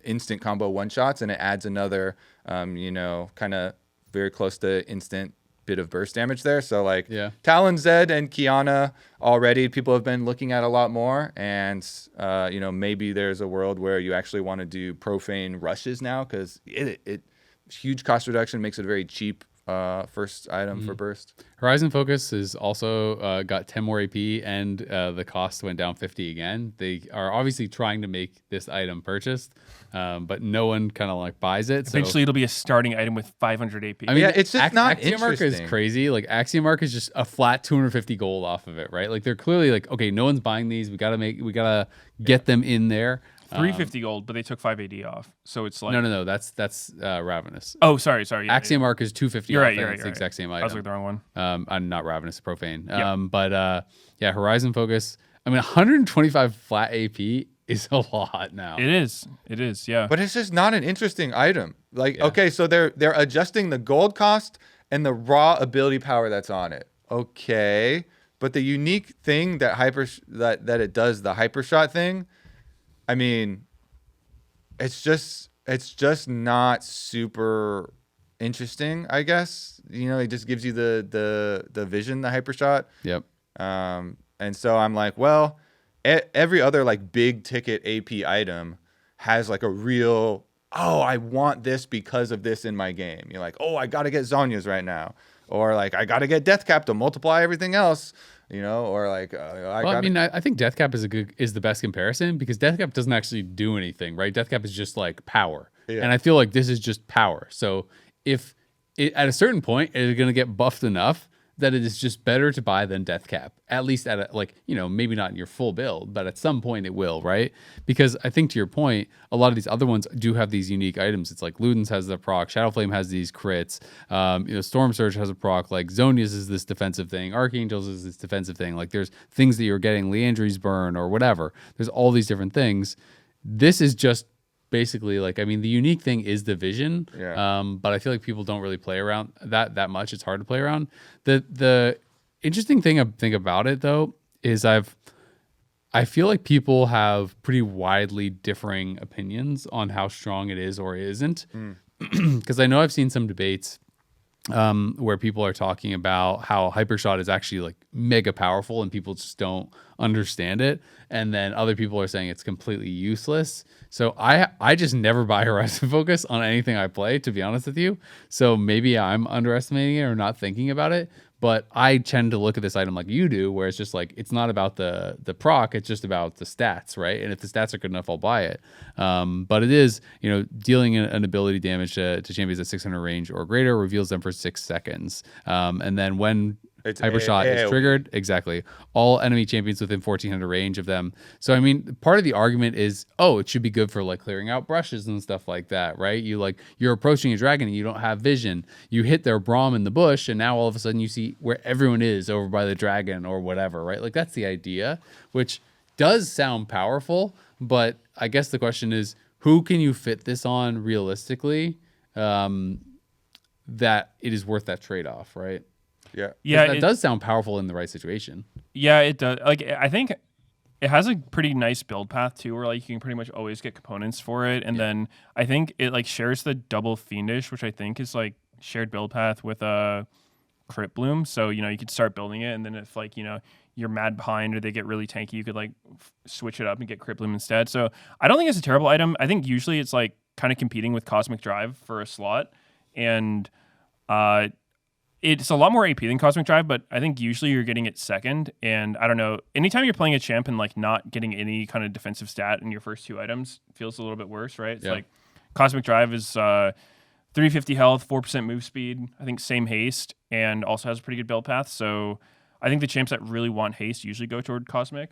instant combo one shots, and it adds another kind of very close to instant bit of burst damage there. So like Talon Zed and Qiyana already people have been looking at a lot more, and maybe there's a world where you actually want to do profane rushes now, because it huge cost reduction makes it a very cheap first item for burst. Horizon Focus is also got 10 more AP, and the cost went down 50 again. They are obviously trying to make this item purchased, but no one kind of like buys it. Eventually, it'll be a starting item with 500 AP. I mean, it's just not Axiom Arc is crazy. Like Axiom Arc is just a flat 250 gold off of it, right? Like they're clearly like, okay, no one's buying these. We gotta get them in there. 350 gold, but they took 5 AD off, so it's like no. That's Ravenous. Oh, sorry. Yeah, Axiom Arc is 250. You're off, right. It's the exact same item. I was looking at the wrong one. I'm not Ravenous, Profane. But Horizon Focus. I mean, 125 flat AP is a lot now. It is. Yeah. But it's just not an interesting item. Like, okay, so they're adjusting the gold cost and the raw ability power that's on it. Okay, but the unique thing that it does, the hyper shot thing, I mean, it's just not super interesting, I guess. It just gives you the vision, the hyper shot. Yep. And so I'm like, well, every other like big ticket AP item has like a real, I want this because of this in my game. You're like, I got to get Zhonya's right now, or like I got to get Deathcap to multiply everything else. Or like I think Deathcap is the best comparison, because Deathcap doesn't actually do anything, right? Deathcap is just like power, and I feel like this is just power. So if at a certain point it's going to get buffed enough that it is just better to buy than Death Cap, at least at maybe not in your full build, but at some point it will, right? Because I think to your point, a lot of these other ones do have these unique items. It's like Ludens has the proc, Shadowflame has these crits, Storm Surge has a proc, like Zonia's is this defensive thing, Archangels is this defensive thing. Like there's things that you're getting, Leandry's burn or whatever. There's all these different things. This is just basically the unique thing is the vision. Yeah. But I feel like people don't really play around that much. It's hard to play around. The interesting thing I think about it though is I feel like people have pretty widely differing opinions on how strong it is or isn't. Because I know I've seen some debates where people are talking about how Hypershot is actually like mega powerful and people just don't understand it. And then other people are saying it's completely useless. So I just never buy Horizon Focus on anything I play, to be honest with you. So maybe I'm underestimating it or not thinking about it. But I tend to look at this item like you do, where it's just like, it's not about the proc, it's just about the stats, right? And if the stats are good enough, I'll buy it. But it is, dealing an ability damage to champions at 600 range or greater reveals them for 6 seconds. And then when Hypershot is triggered, exactly, all enemy champions within 1400 range of them. So, I mean, part of the argument is, it should be good for like clearing out brushes and stuff like that, right? You're approaching a dragon and you don't have vision. You hit their Braum in the bush and now all of a sudden you see where everyone is over by the dragon or whatever, right? Like that's the idea, which does sound powerful, but I guess the question is, who can you fit this on realistically that it is worth that trade-off, right? Yeah, That does sound powerful in the right situation. Yeah, it does. Like, I think it has a pretty nice build path too, where like you can pretty much always get components for it. And then I think it like shares the double Fiendish, which I think is like shared build path with a Crit Bloom. So you could start building it, and then if like you're mad behind or they get really tanky, you could like switch it up and get Crit Bloom instead. So I don't think it's a terrible item. I think usually it's like kind of competing with Cosmic Drive for a slot, and it's a lot more AP than Cosmic Drive, but I think usually you're getting it second. And I don't know, anytime you're playing a champ and like not getting any kind of defensive stat in your first 2 items feels a little bit worse, right? It's like Cosmic Drive is 350 health, 4% move speed, I think same haste, and also has a pretty good build path. So I think the champs that really want haste usually go toward Cosmic.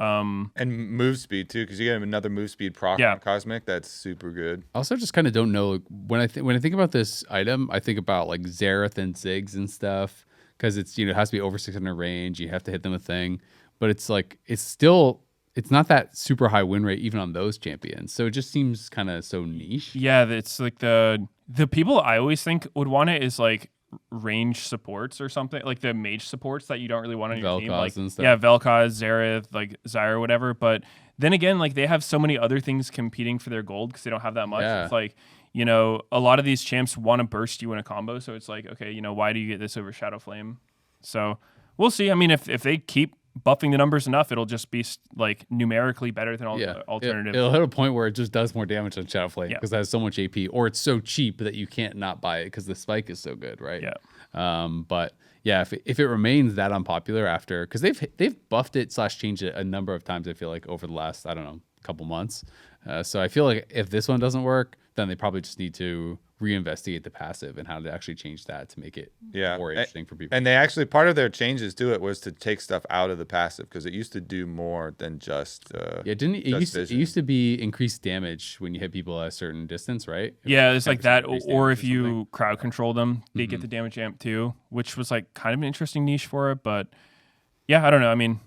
And move speed too, because you get another move speed proc on Cosmic. That's super good. I also just kind of don't know when I think about this item, I think about like Xerath and Ziggs and stuff, because it's it has to be over 600 range. You have to hit them a thing, but it's like it's not that super high win rate even on those champions. So it just seems kind of so niche. Yeah, it's like the people I always think would want it is like range supports or something, like the mage supports that you don't really want on your team, like and stuff. Vel'Koz, Xerath, like Zyra, whatever. But then again, like they have so many other things competing for their gold because they don't have that much. It's like a lot of these champs want to burst you in a combo, so it's like, okay, why do you get this over Shadowflame? So we'll see. I mean, if they keep buffing the numbers enough, it'll just be like numerically better than all the alternatives. It'll hit a point where it just does more damage than Shadowflame because it has so much AP, or it's so cheap that you can't not buy it because the spike is so good, right? But yeah, if it remains that unpopular after, because they've buffed it / changed it a number of times, I feel like over the last couple months. So I feel like if this one doesn't work, then they probably just need to reinvestigate the passive and how to actually change that to make it more interesting for people. And they actually, part of their changes to it was to take stuff out of the passive, because it used to do more than just it used to be increased damage when you hit people at a certain distance, right? It's like that, or if you crowd control them, they get the damage amp too, which was like kind of an interesting niche for it. But yeah, I don't know. I mean,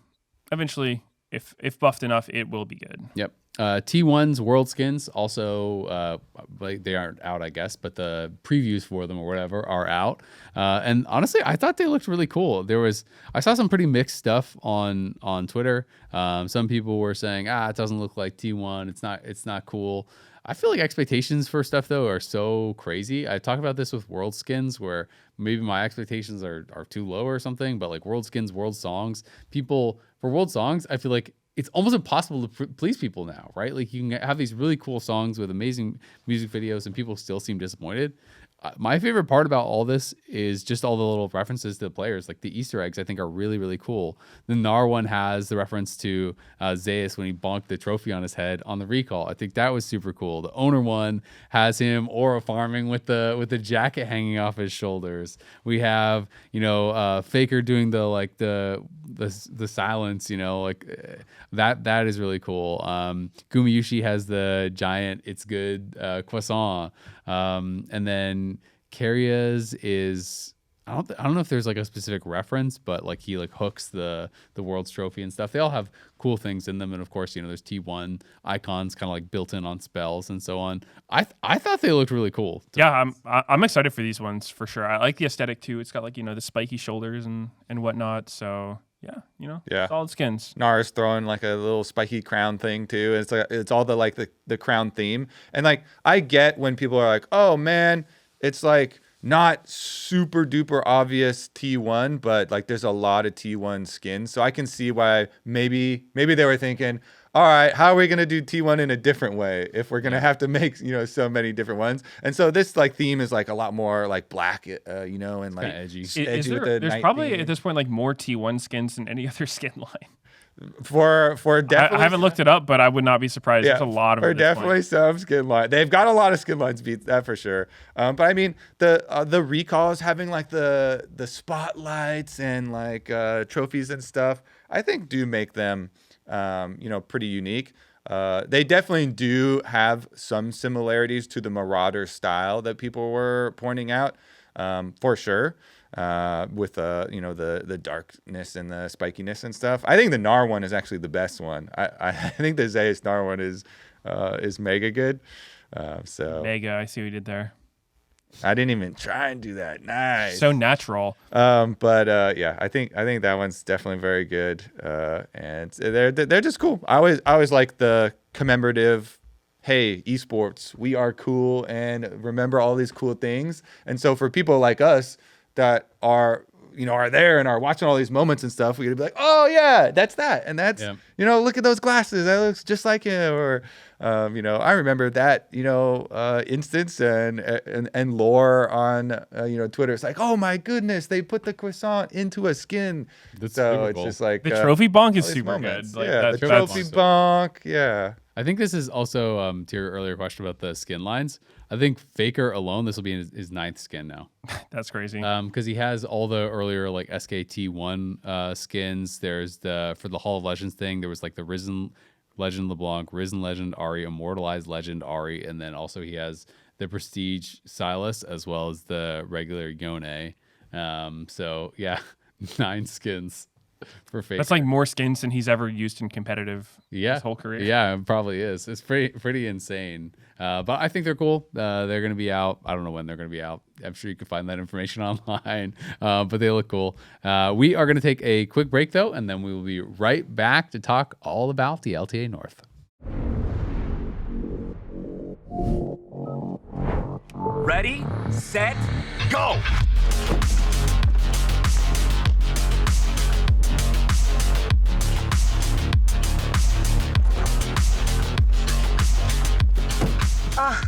eventually, if buffed enough, it will be good. Yep. T1's World Skins also, they aren't out, I guess, but the previews for them or whatever are out. And honestly, I thought they looked really cool. I saw some pretty mixed stuff on Twitter. Some people were saying, it doesn't look like T1. It's not cool. I feel like expectations for stuff though are so crazy. I talk about this with World Skins, where maybe my expectations are too low or something, but like World Skins, World Songs, for World Songs, I feel like it's almost impossible to please people now, right? Like you can have these really cool songs with amazing music videos and people still seem disappointed. My favorite part about all this is just all the little references to the players. Like the Easter eggs, I think are really, really cool. The Gnar one has the reference to Zeus when he bonked the trophy on his head on the recall. I think that was super cool. The owner one has him aura farming with the jacket hanging off his shoulders. We have, Faker doing the silence, that is really cool. Gumayushi has the giant "It's good" croissant, and then Karia's is I don't know if there's like a specific reference, but like he like hooks the world's trophy and stuff. They all have cool things in them, and of course there's T1 icons kind of like built in on spells and so on. I thought they looked really cool. Yeah, I'm excited for these ones for sure. I like the aesthetic too. It's got like the spiky shoulders and whatnot. So yeah, solid skins. Gnar is throwing like a little spiky crown thing too. It's all the crown theme, and like I get when people are like, oh man, it's like not super duper obvious T1, but like there's a lot of T1 skins. So I can see why maybe they were thinking, all right, how are we going to do T1 in a different way if we're going to have to make, so many different ones? And so this like theme is like a lot more like black, and like edgy. There's probably at this point like more T1 skins than any other skin line. For definitely, I haven't looked it up, but I would not be surprised. There's a lot of them. For definitely some skin line. They've got a lot of skin lines beat that for sure. But I mean the recalls having like the spotlights and like trophies and stuff, I think do make them pretty unique. They definitely do have some similarities to the Marauder style that people were pointing out, for sure. With the darkness and the spikiness and stuff. I think the Gnar one is actually the best one. I think the Zeus Gnar one is mega good. Mega, I see what you did there. I didn't even try and do that. Nice. So natural. But yeah, I think that one's definitely very good. And they're just cool. I always like the commemorative, hey, esports, we are cool and remember all these cool things. And so for people like us that are there and are watching all these moments and stuff, we could be like, oh yeah, that's that, and that's look at those glasses, that looks just like him, or I remember that instance and lore on Twitter. It's like, oh my goodness, they put the croissant into a skin. So it's just like the trophy bonk is super good. Like, the trophy bonk. Yeah. I think this is also to your earlier question about the skin lines. I think Faker alone, this will be his 9th skin now. That's crazy. Because he has all the earlier like SKT1 skins. There's for the Hall of Legends thing, there was like the Risen Legend LeBlanc, Risen Legend Ahri, Immortalized Legend Ahri, and then also he has the Prestige Sylas as well as the regular Yone. So yeah, 9 skins. For Faker. That's like more skins than he's ever used in competitive his whole career. Yeah, it probably is. It's pretty insane. But I think they're cool. They're going to be out. I don't know when they're going to be out. I'm sure you can find that information online. But they look cool. We are going to take a quick break, though, and then we will be right back to talk all about the LTA North. Ready, set, go!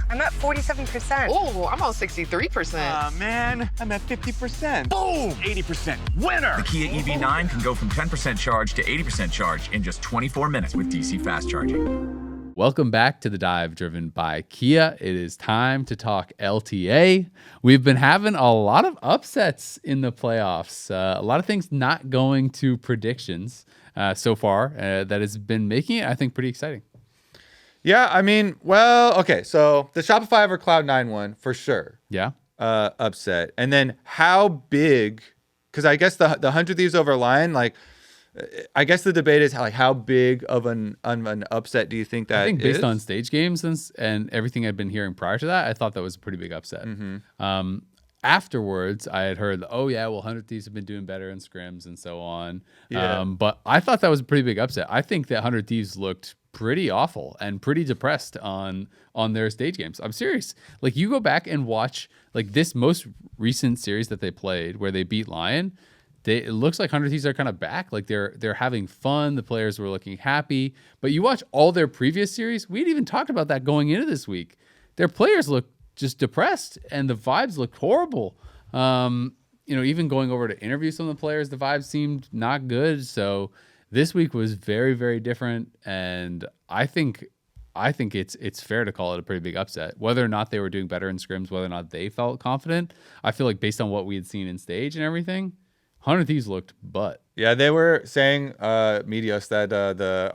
I'm at 47%. Oh, I'm on 63%. Man, I'm at 50%. Boom! 80%. Winner! The Kia EV9 can go from 10% charge to 80% charge in just 24 minutes with DC fast charging. Welcome back to The Dive, driven by Kia. It is time to talk LTA. We've been having a lot of upsets in the playoffs. A lot of things not going to predictions so far that has been making it, I think, pretty exciting. Yeah, I mean, well, okay, so the Shopify over Cloud9 one, for sure. Yeah. Upset. And then how big, because I guess the 100 Thieves over Lion, like, I guess the debate is how big of an upset do you think that is? I think based on stage games and everything I'd been hearing prior to that, I thought that was a pretty big upset. Mm-hmm. Afterwards, I had heard, 100 Thieves have been doing better in scrims and so on. Yeah. But I thought that was a pretty big upset. I think that 100 Thieves looked pretty awful and pretty depressed on their stage games. I'm serious. Like, you go back and watch like this most recent series that they played where they beat Lion. It looks like 100 Thieves are kind of back. Like they're having fun. The players were looking happy. But you watch all their previous series. We had even talked about that going into this week. Their players look just depressed, and the vibes looked horrible. Even going over to interview some of the players, the vibes seemed not good. So this week was very, very different, and I think it's fair to call it a pretty big upset. Whether or not they were doing better in scrims, whether or not they felt confident, I feel like based on what we had seen in stage and everything, 100 Thieves looked butt. Yeah, they were saying, Medios, that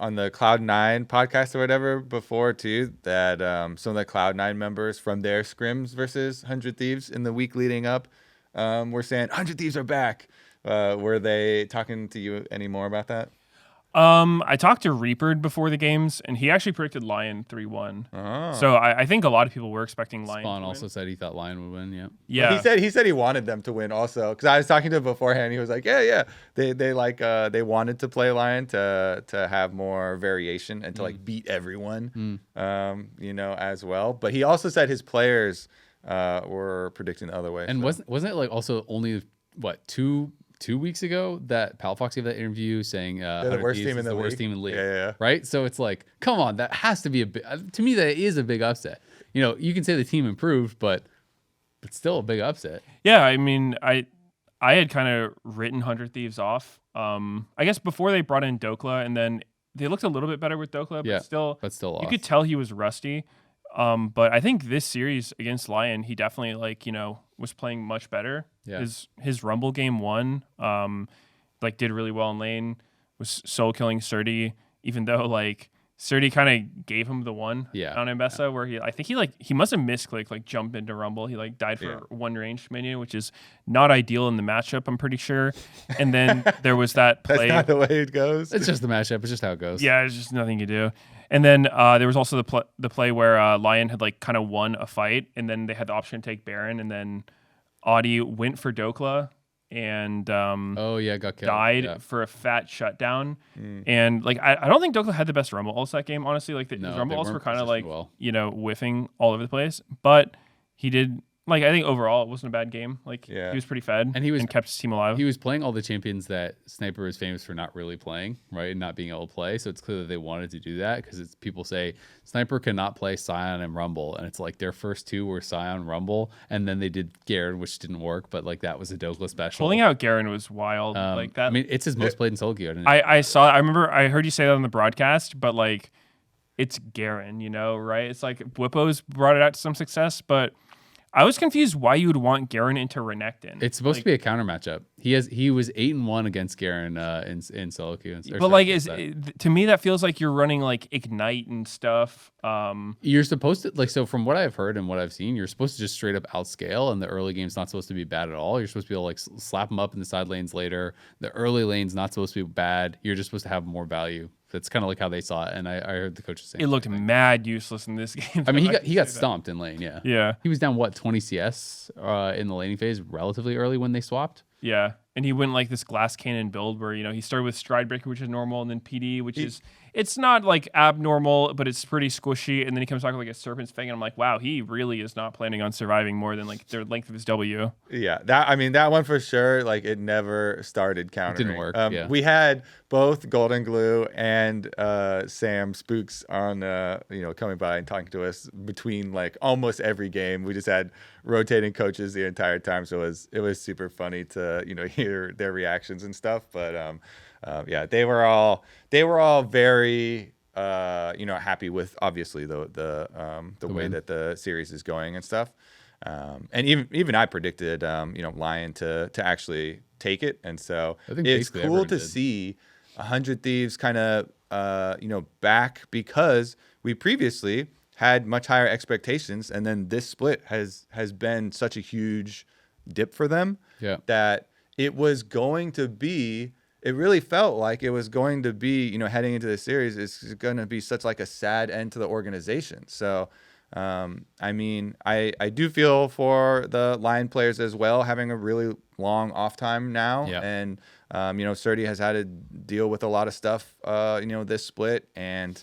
on the Cloud9 podcast or whatever before too, that some of the Cloud9 members from their scrims versus 100 Thieves in the week leading up were saying 100 Thieves are back. Were they talking to you any more about that? I talked to Reapered before the games, and he actually predicted Lion 3-1. Oh. So I think a lot of people were expecting Lion. Spawn to also win. said he thought Lion would win. Yeah. Well, he said he wanted them to win also, because I was talking to him beforehand. He was like, yeah, they wanted to play Lion to have more variation and to like beat everyone, as well. But he also said his players were predicting the other way. And so. wasn't it like also only two weeks ago that Palafox gave that interview saying They're the worst team in the worst league. team in the league. Yeah. Right? So it's like, come on, that has to be to me that is a big upset. You can say the team improved, but still a big upset. Yeah, I mean, I had kind of written 100 Thieves off. I guess before they brought in Dhokla, and then they looked a little bit better with Dhokla, but still lost. You could tell he was rusty. But I think this series against Lion, he definitely was playing much better. Yeah. His Rumble game 1, did really well in lane, was solo killing Surdy, even though Surdy kind of gave him the one on Mbessa where he must have misclicked, jump into Rumble. He died for one range minion, which is not ideal in the matchup, I'm pretty sure. And then there was that play. That's not the way it goes. It's just the matchup. It's just how it goes. Yeah, there's just nothing to do. And then there was also the play where Lion had kind of won a fight, and then they had the option to take Baron, and then Audi went for Dhokla and got killed. Died for a fat shutdown. And I don't think Dhokla had the best Rumble ults that game, honestly. His Rumble ults were kind of whiffing all over the place, but he did. I think overall it wasn't a bad game. He was pretty fed and kept his team alive. He was playing all the champions that Sniper is famous for not really playing, right? And not being able to play. So it's clear that they wanted to do that because people say Sniper cannot play Sion and Rumble. And it's their first two were Sion, Rumble, and then they did Garen, which didn't work, but that was a Dhokla special. Pulling out Garen was wild. That. I mean, it's his most played in solo queue. I remember I heard you say that on the broadcast, but it's Garen, right? It's Bwipo's brought it out to some success, but I was confused why you would want Garen into Renekton. It's supposed to be a counter matchup. He was 8-1 against Garen in solo queue. To me that feels like you're running Ignite and stuff. You're supposed to so from what I've heard and what I've seen, you're supposed to just straight up outscale, and the early game's not supposed to be bad at all. You're supposed to be able to slap them up in the side lanes later. The early lane's not supposed to be bad. You're just supposed to have more value. That's kind of how they saw it, and I heard the coaches saying it looked mad useless in this game. I mean, he got stomped in lane. Yeah. He was down 20 CS in the laning phase relatively early when they swapped. Yeah, and he went this glass cannon build where he started with Stride Breaker, which is normal, and then PD, which is it's not abnormal, but it's pretty squishy. And then he comes back with a Serpent's Fang, and I'm like, wow, he really is not planning on surviving more than the length of his W. Yeah, that one for sure. It never started countering. It didn't work. We had both Golden Glue and Sam Spooks on, coming by and talking to us between almost every game. We just had rotating coaches the entire time, so it was super funny to hear their reactions and stuff. But they were all very happy with obviously the way that the series is going and stuff. And even I predicted Lion to actually take it, and so it's cool to see 100 Thieves kind of back, because we previously had much higher expectations, and then this split has been such a huge dip for them that it was going to be. It really felt like it was going to be, heading into the series, it's going to be such a sad end to the organization. So, I mean, I do feel for the Lion players as well, having a really long off time now. Yeah. And, Surdy has had to deal with a lot of stuff, this split. And,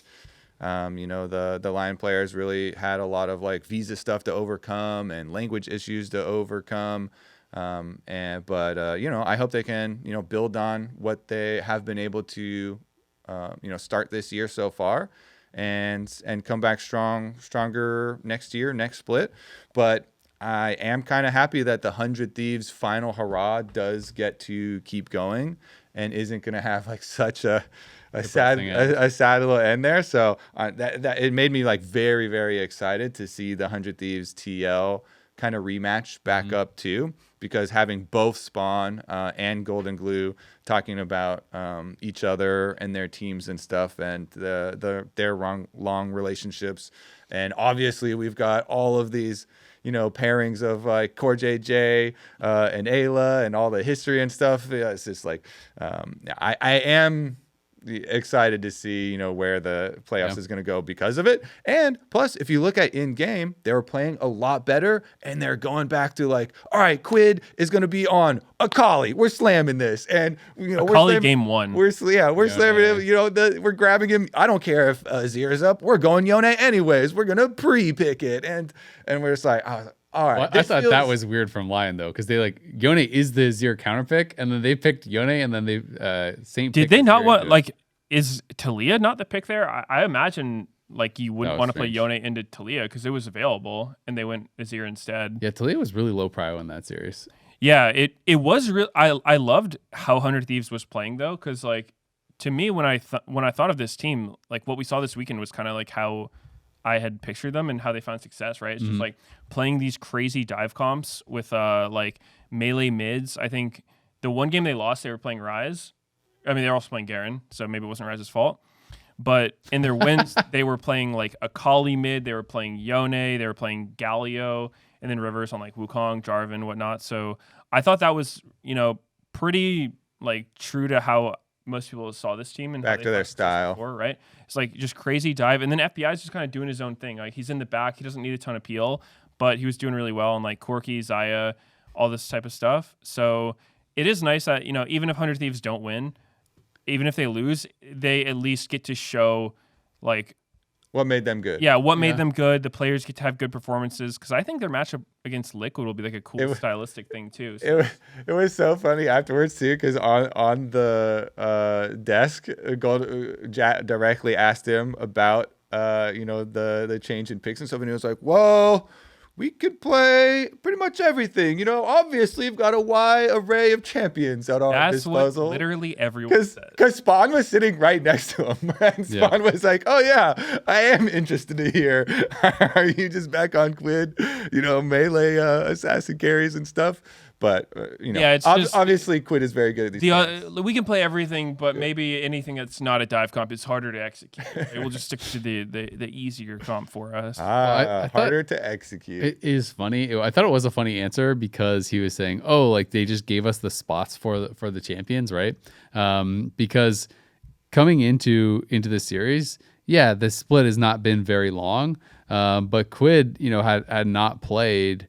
the Lion players really had a lot of visa stuff to overcome and language issues to overcome. I hope they can, build on what they have been able to, start this year so far, and come back stronger next year, next split. But I am kind of happy that the 100 Thieves final hurrah does get to keep going and isn't going to have like such a sad little end there. So that it made me like very, very excited to see the 100 Thieves TL kind of rematch back up too, because having both Spawn and Golden Glue talking about each other and their teams and stuff, and their long relationships, and obviously we've got all of these pairings of like Core JJ and Ayla and all the history and stuff. It's just like I am excited to see where the playoffs is going to go because of it. And plus, if you look at in game, they were playing a lot better, and they're going back to like, all right, Quid is going to be on Akali. We're slamming this, and Akali game 1. We're slamming him. We're grabbing him. I don't care if Azir is up. We're going Yone anyways. We're gonna pre-pick it, and we're just like, all right. Well, I thought that was weird from Lion though, because they like Yone is the Azir counter pick, and then they picked Yone, and then they same. Did they not want like? Is Talia not the pick there? I imagine like you wouldn't want to play Yone into Talia because it was available, and they went Azir instead. Yeah, Talia was really low prio in that series. Yeah, it was real. I loved how 100 Thieves was playing though, because like to me when I thought of this team, like what we saw this weekend was kind of like how I had pictured them and how they found success. Right, it's just like playing these crazy dive comps with like melee mids. I think the one game they lost, they were playing Ryze. I mean, they're also playing Garen, so maybe it wasn't Ryze's fault. But in their wins, they were playing like Akali mid, they were playing Yone, they were playing Galio, and then Rivers on like Wukong, Jarvan, whatnot. So I thought that was, pretty like true to how most people saw this team and back to their style. Before, right? It's like just crazy dive. And then FBI is just kind of doing his own thing. Like he's in the back, he doesn't need a ton of peel, but he was doing really well on like Corki, Zaya, all this type of stuff. So it is nice that, even if 100 Thieves don't win, even if they lose, they at least get to show like what made them good. Yeah, what made them good. The players get to have good performances, because I think their matchup against Liquid will be like a cool stylistic thing too. So. It was so funny afterwards too, because on the desk, directly asked him about the change in picks and stuff, and he was like, "Whoa. We could play pretty much everything. Obviously, we've got a wide array of champions at our disposal." That's what literally everyone says. Because Spawn was sitting right next to him. And Spawn was like, "Oh, yeah, I am interested to hear. Are you just back on Quid? Melee assassin carries and stuff?" But, it's obviously Quid is very good at these we can play everything, but maybe anything that's not a dive comp is harder to execute. Right? We'll just stick to the easier comp for us. Harder to execute. It is funny. I thought it was a funny answer, because he was saying, oh, like they just gave us the spots for the champions, right? Because coming into the series, the split has not been very long, but Quid, had not played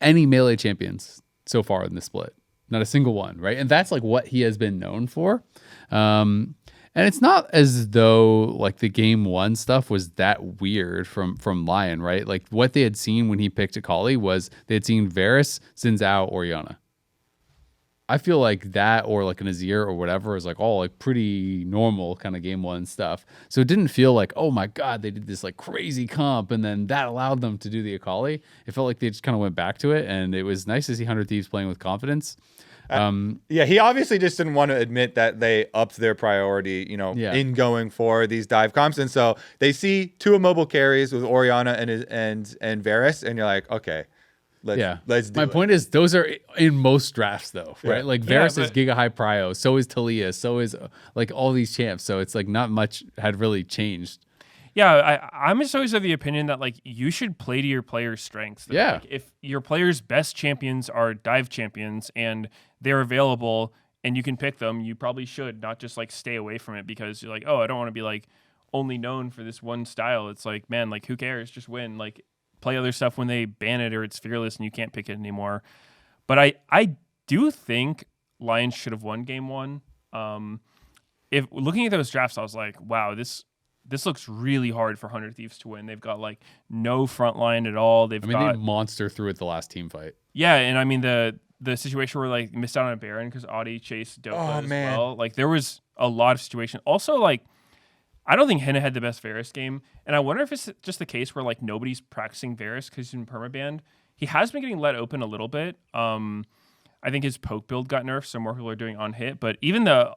any melee champions so far in the split. Not a single one, right? And that's like what he has been known for. And it's not as though like the game 1 stuff was that weird from Lion, right? Like what they had seen when he picked Akali was they had seen Varus, Xin Zhao, or Yana. I feel like that, or like an Azir or whatever, is like all like pretty normal kind of game 1 stuff. So it didn't feel like, oh my God, they did this like crazy comp and then that allowed them to do the Akali. It felt like they just kind of went back to it, and it was nice to see 100 Thieves playing with confidence. He obviously just didn't want to admit that they upped their priority, in going for these dive comps. And so they see 2 immobile carries with Orianna and Varus, and you're like, okay. Let's do My point is, those are in most drafts, though, right? Yeah. Like Varus is giga high prio, so is Talia, so is like all these champs. So it's like not much had really changed. Yeah, I'm just always of the opinion that like you should play to your players' strengths. Yeah. Like, if your players' best champions are dive champions and they're available and you can pick them, you probably should not just like stay away from it because you're like, oh, I don't want to be like only known for this one style. It's like, man, like who cares? Just win. Like, play other stuff when they ban it or it's fearless and you can't pick it anymore. But I do think Lions should have won game 1. If looking at those drafts, I was like, wow, this looks really hard for 100 Thieves to win. They've got like no front line at all. They monster through it the last team fight. Yeah, and I mean the situation where like missed out on a Baron because Audi chased Dhokla as well. Like there was a lot of situation. Also, like I don't think Henna had the best Varus game, and I wonder if it's just the case where like nobody's practicing Varus because he's in permabanned. He has been getting let open a little bit. I think his poke build got nerfed, so more people are doing on hit. But even the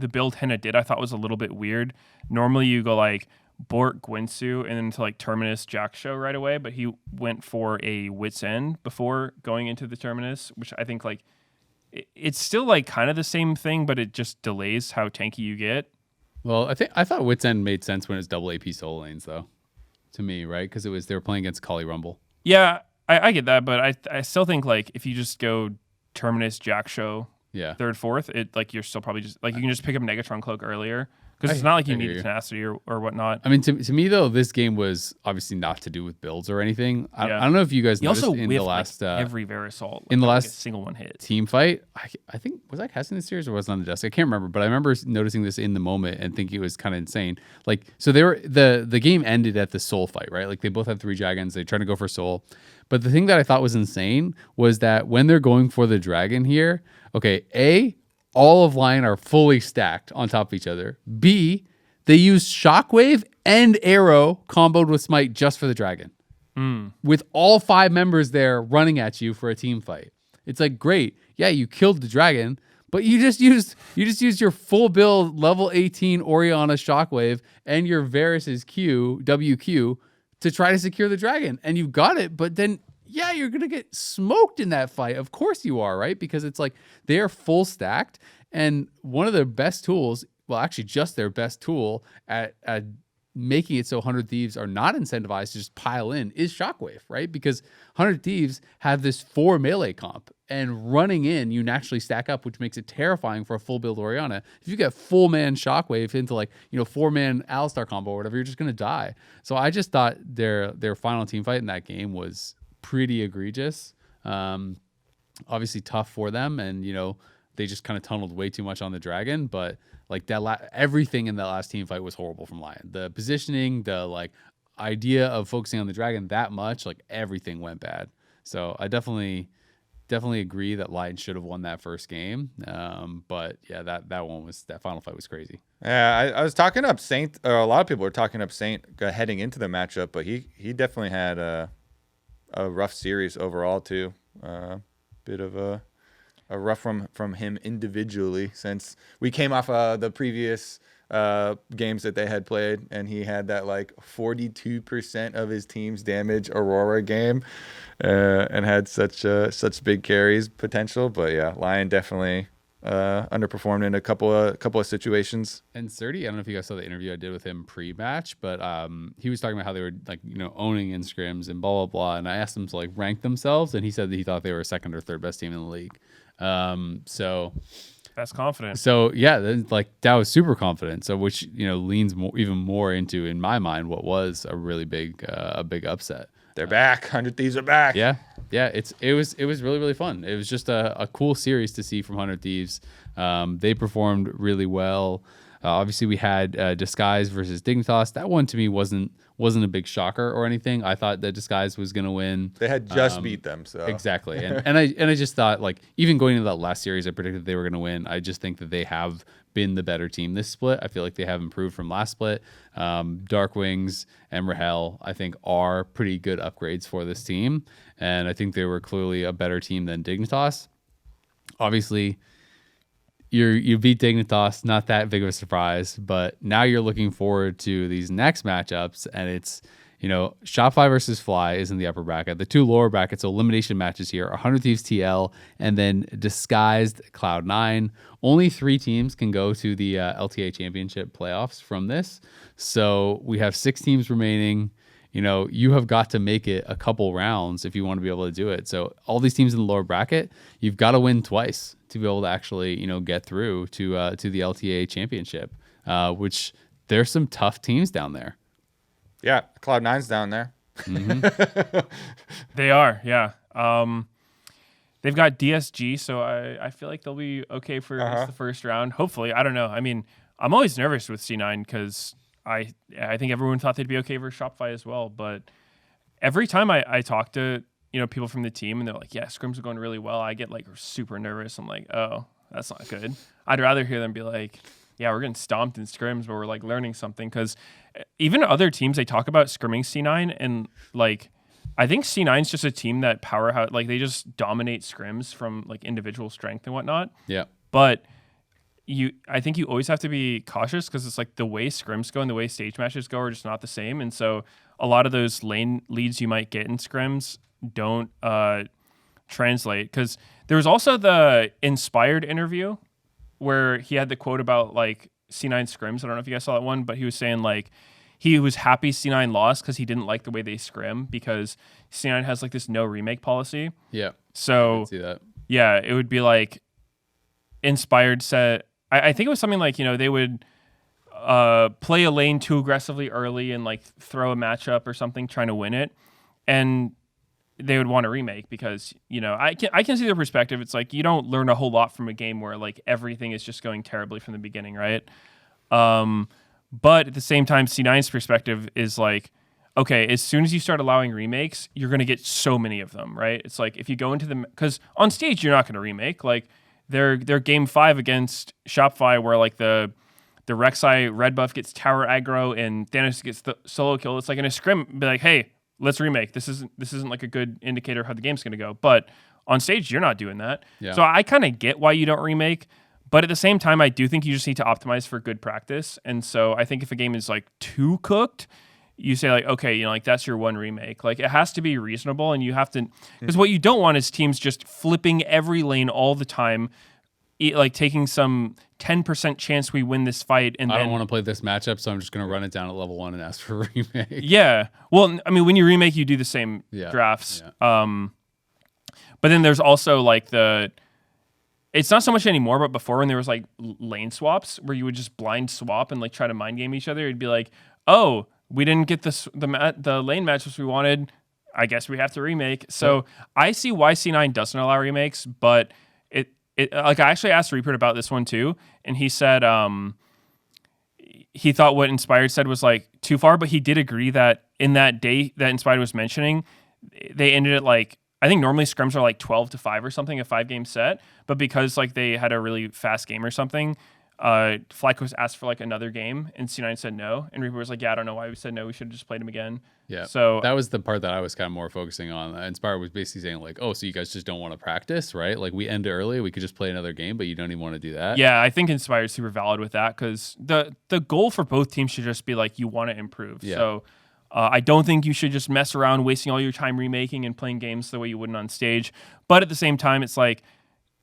build Henna did, I thought was a little bit weird. Normally you go like Bork, Gwinsu, and then to like Terminus, Jack Show right away. But he went for a Wit's End before going into the Terminus, which I think like it's still like kind of the same thing, but it just delays how tanky you get. Well, I thought Wit's End made sense when it's double AP solo lanes though, to me, right? Because they were playing against Kali Rumble. Yeah, I get that, but I still think like if you just go Terminus, Jack Show, third, fourth, it like you're still probably just like you can just pick up Negatron Cloak earlier because it's not like you need the tenacity or whatnot. I mean, to me though, this game was obviously not to do with builds or anything. I don't know if you guys noticed in the last every Verisalt in the last a single one hit team fight. I think was I casting this series or was it on the desk? I can't remember, but I remember noticing this in the moment and thinking it was kind of insane. Like, so they were the game ended at the soul fight, right? Like they both had 3 dragons. They tried to go for soul. But the thing that I thought was insane was that when they're going for the dragon here, okay, all of LYON are fully stacked on top of each other. B, they use Shockwave and Arrow comboed with Smite just for the dragon. With all 5 members there running at you for a team fight. It's like, great. Yeah, you killed the dragon, but you just used your full build level 18 Orianna Shockwave and your Varus's WQ to try to secure the dragon, and you got it, but then you're gonna get smoked in that fight. Of course you are, right? Because it's like they are full stacked, and one of their best tools, well, actually just their best tool at making it so 100 Thieves are not incentivized to just pile in is Shockwave, right? Because 100 Thieves have this 4 melee comp, and running in, you naturally stack up, which makes it terrifying for a full build Orianna. If you get full man Shockwave into like, 4-man Alistar combo or whatever, you're just going to die. So I just thought their final team fight in that game was pretty egregious. Obviously tough for them, and, they just kind of tunneled way too much on the dragon, but like that everything in that last team fight was horrible from LYON. The positioning, the like idea of focusing on the dragon that much, like everything went bad. So I definitely agree that LYON should have won that first game. But yeah, that final fight was crazy. Yeah, I was talking up Saint, or a lot of people were talking up Saint heading into the matchup, but he definitely had a rough series overall too. Bit of a rough from him individually, since we came off the previous games that they had played, and he had that like 42% of his team's damage Aurora game, and had such big carries potential. But yeah, LYON definitely underperformed in a couple of situations. And Surdy, I don't know if you guys saw the interview I did with him pre-match, but he was talking about how they were like owning in scrims and blah blah blah. And I asked him to like rank themselves, and he said that he thought they were second or third best team in the league. So that's confident. So yeah, like that was super confident. So which leans even more into, in my mind, what was a really big upset. They're back. 100 Thieves are back. Yeah. It was really, really fun. It was just a cool series to see from 100 Thieves. They performed really well. Obviously, we had Disguised versus Dignitas. That one to me wasn't a big shocker or anything. I thought that Disguised was going to win. They had just beat them, so exactly. And I just thought, like, even going into that last series, I predicted they were going to win. I just think that they have been the better team this split. I feel like they have improved from last split. Darkwings and Rahel, I think, are pretty good upgrades for this team, and I think they were clearly a better team than Dignitas. Obviously, you beat Dignitas, not that big of a surprise, but now you're looking forward to these next matchups, and it's Shopify versus Fly is in the upper bracket. The 2 lower brackets, so elimination matches here, 100 Thieves TL, and then Disguised Cloud9. Only 3 teams can go to the LTA championship playoffs from this. So we have 6 teams remaining. You have got to make it a couple rounds if you want to be able to do it. So all these teams in the lower bracket, you've got to win twice to be able to actually, get through to the LTA championship, which there's some tough teams down there. Yeah, Cloud9's down there. Mm-hmm. They are, yeah. They've got DSG, so I feel like they'll be okay for at least the first round. Hopefully, I don't know. I mean, I'm always nervous with C9 because I think everyone thought they'd be okay for Shopify as well. But every time I talk to people from the team and they're like, yeah, scrims are going really well, I get like super nervous. I'm like, oh, that's not good. I'd rather hear them be like, yeah, we're getting stomped in scrims, but we're like learning something. Because even other teams, they talk about scrimming C9, and like I think C9's just a team that powerhouse, like they just dominate scrims from like individual strength and whatnot. Yeah. But I think you always have to be cautious because it's like the way scrims go and the way stage matches go are just not the same. And so a lot of those lane leads you might get in scrims don't translate. Because there was also the Inspired interview where he had the quote about like C9 scrims. I don't know if you guys saw that one, but he was saying like he was happy C9 lost because he didn't like the way they scrim because C9 has like this no remake policy. Yeah. So I can see that. yeah, it would be like Inspired said, I think it was something like, they would play a lane too aggressively early and like throw a matchup or something trying to win it. And they would want to remake because, I can see their perspective. It's like you don't learn a whole lot from a game where like everything is just going terribly from the beginning, right? But at the same time, C9's perspective is like, okay, as soon as you start allowing remakes, you're going to get so many of them, right? It's like if you go into because on stage, you're not going to remake. Like their game 5 against Shopify where like the Rek'Sai red buff gets tower aggro and Thanos gets the solo kill. It's like in a scrim, be like, hey, let's remake. This isn't like a good indicator of how the game's going to go. But on stage, you're not doing that. Yeah. So I kind of get why you don't remake. But at the same time, I do think you just need to optimize for good practice. And so I think if a game is like too cooked, you say like, okay, like that's your one remake. Like it has to be reasonable and you have to, because what you don't want is teams just flipping every lane all the time, like taking some 10% chance we win this fight. And I don't want to play this matchup, so I'm just going to run it down at level 1 and ask for a remake. Yeah. Well, I mean, when you remake, you do the same drafts. Yeah. But then there's also like it's not so much anymore, but before when there was like lane swaps where you would just blind swap and like try to mind game each other, it'd be like, oh, we didn't get the lane matches we wanted. I guess we have to remake. So I see why C9 doesn't allow remakes, but it like I actually asked Reaper about this one too, and he said he thought what Inspired said was like too far, but he did agree that in that day that Inspired was mentioning, they ended at like I think normally scrims are like 12-5 or something, a 5-game set, but because like they had a really fast game or something, FlyQuest asked for like another game, and C9 said no, and Reaper was like, yeah, I don't know why we said no. We should have just played him again. Yeah. So that was the part that I was kind of more focusing on. Inspired was basically saying like, oh, so you guys just don't want to practice, right? Like we end early, we could just play another game, but you don't even want to do that. Yeah, I think Inspired's super valid with that because the goal for both teams should just be like you want to improve. Yeah. So I don't think you should just mess around wasting all your time remaking and playing games the way you wouldn't on stage. But at the same time, it's like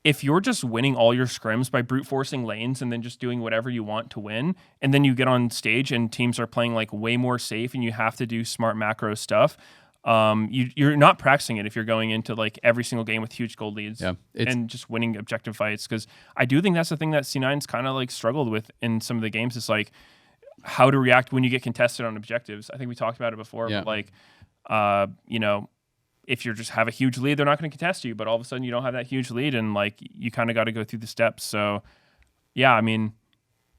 if you're just winning all your scrims by brute forcing lanes and then just doing whatever you want to win, and then you get on stage and teams are playing like way more safe and you have to do smart macro stuff, you're not practicing it if you're going into like every single game with huge gold leads and just winning objective fights. Because I do think that's the thing that C9's kind of like struggled with in some of the games. It's like how to react when you get contested on objectives. I think we talked about it before, but like, if you just have a huge lead, they're not going to contest you, but all of a sudden you don't have that huge lead and like you kind of got to go through the steps. So yeah, I mean,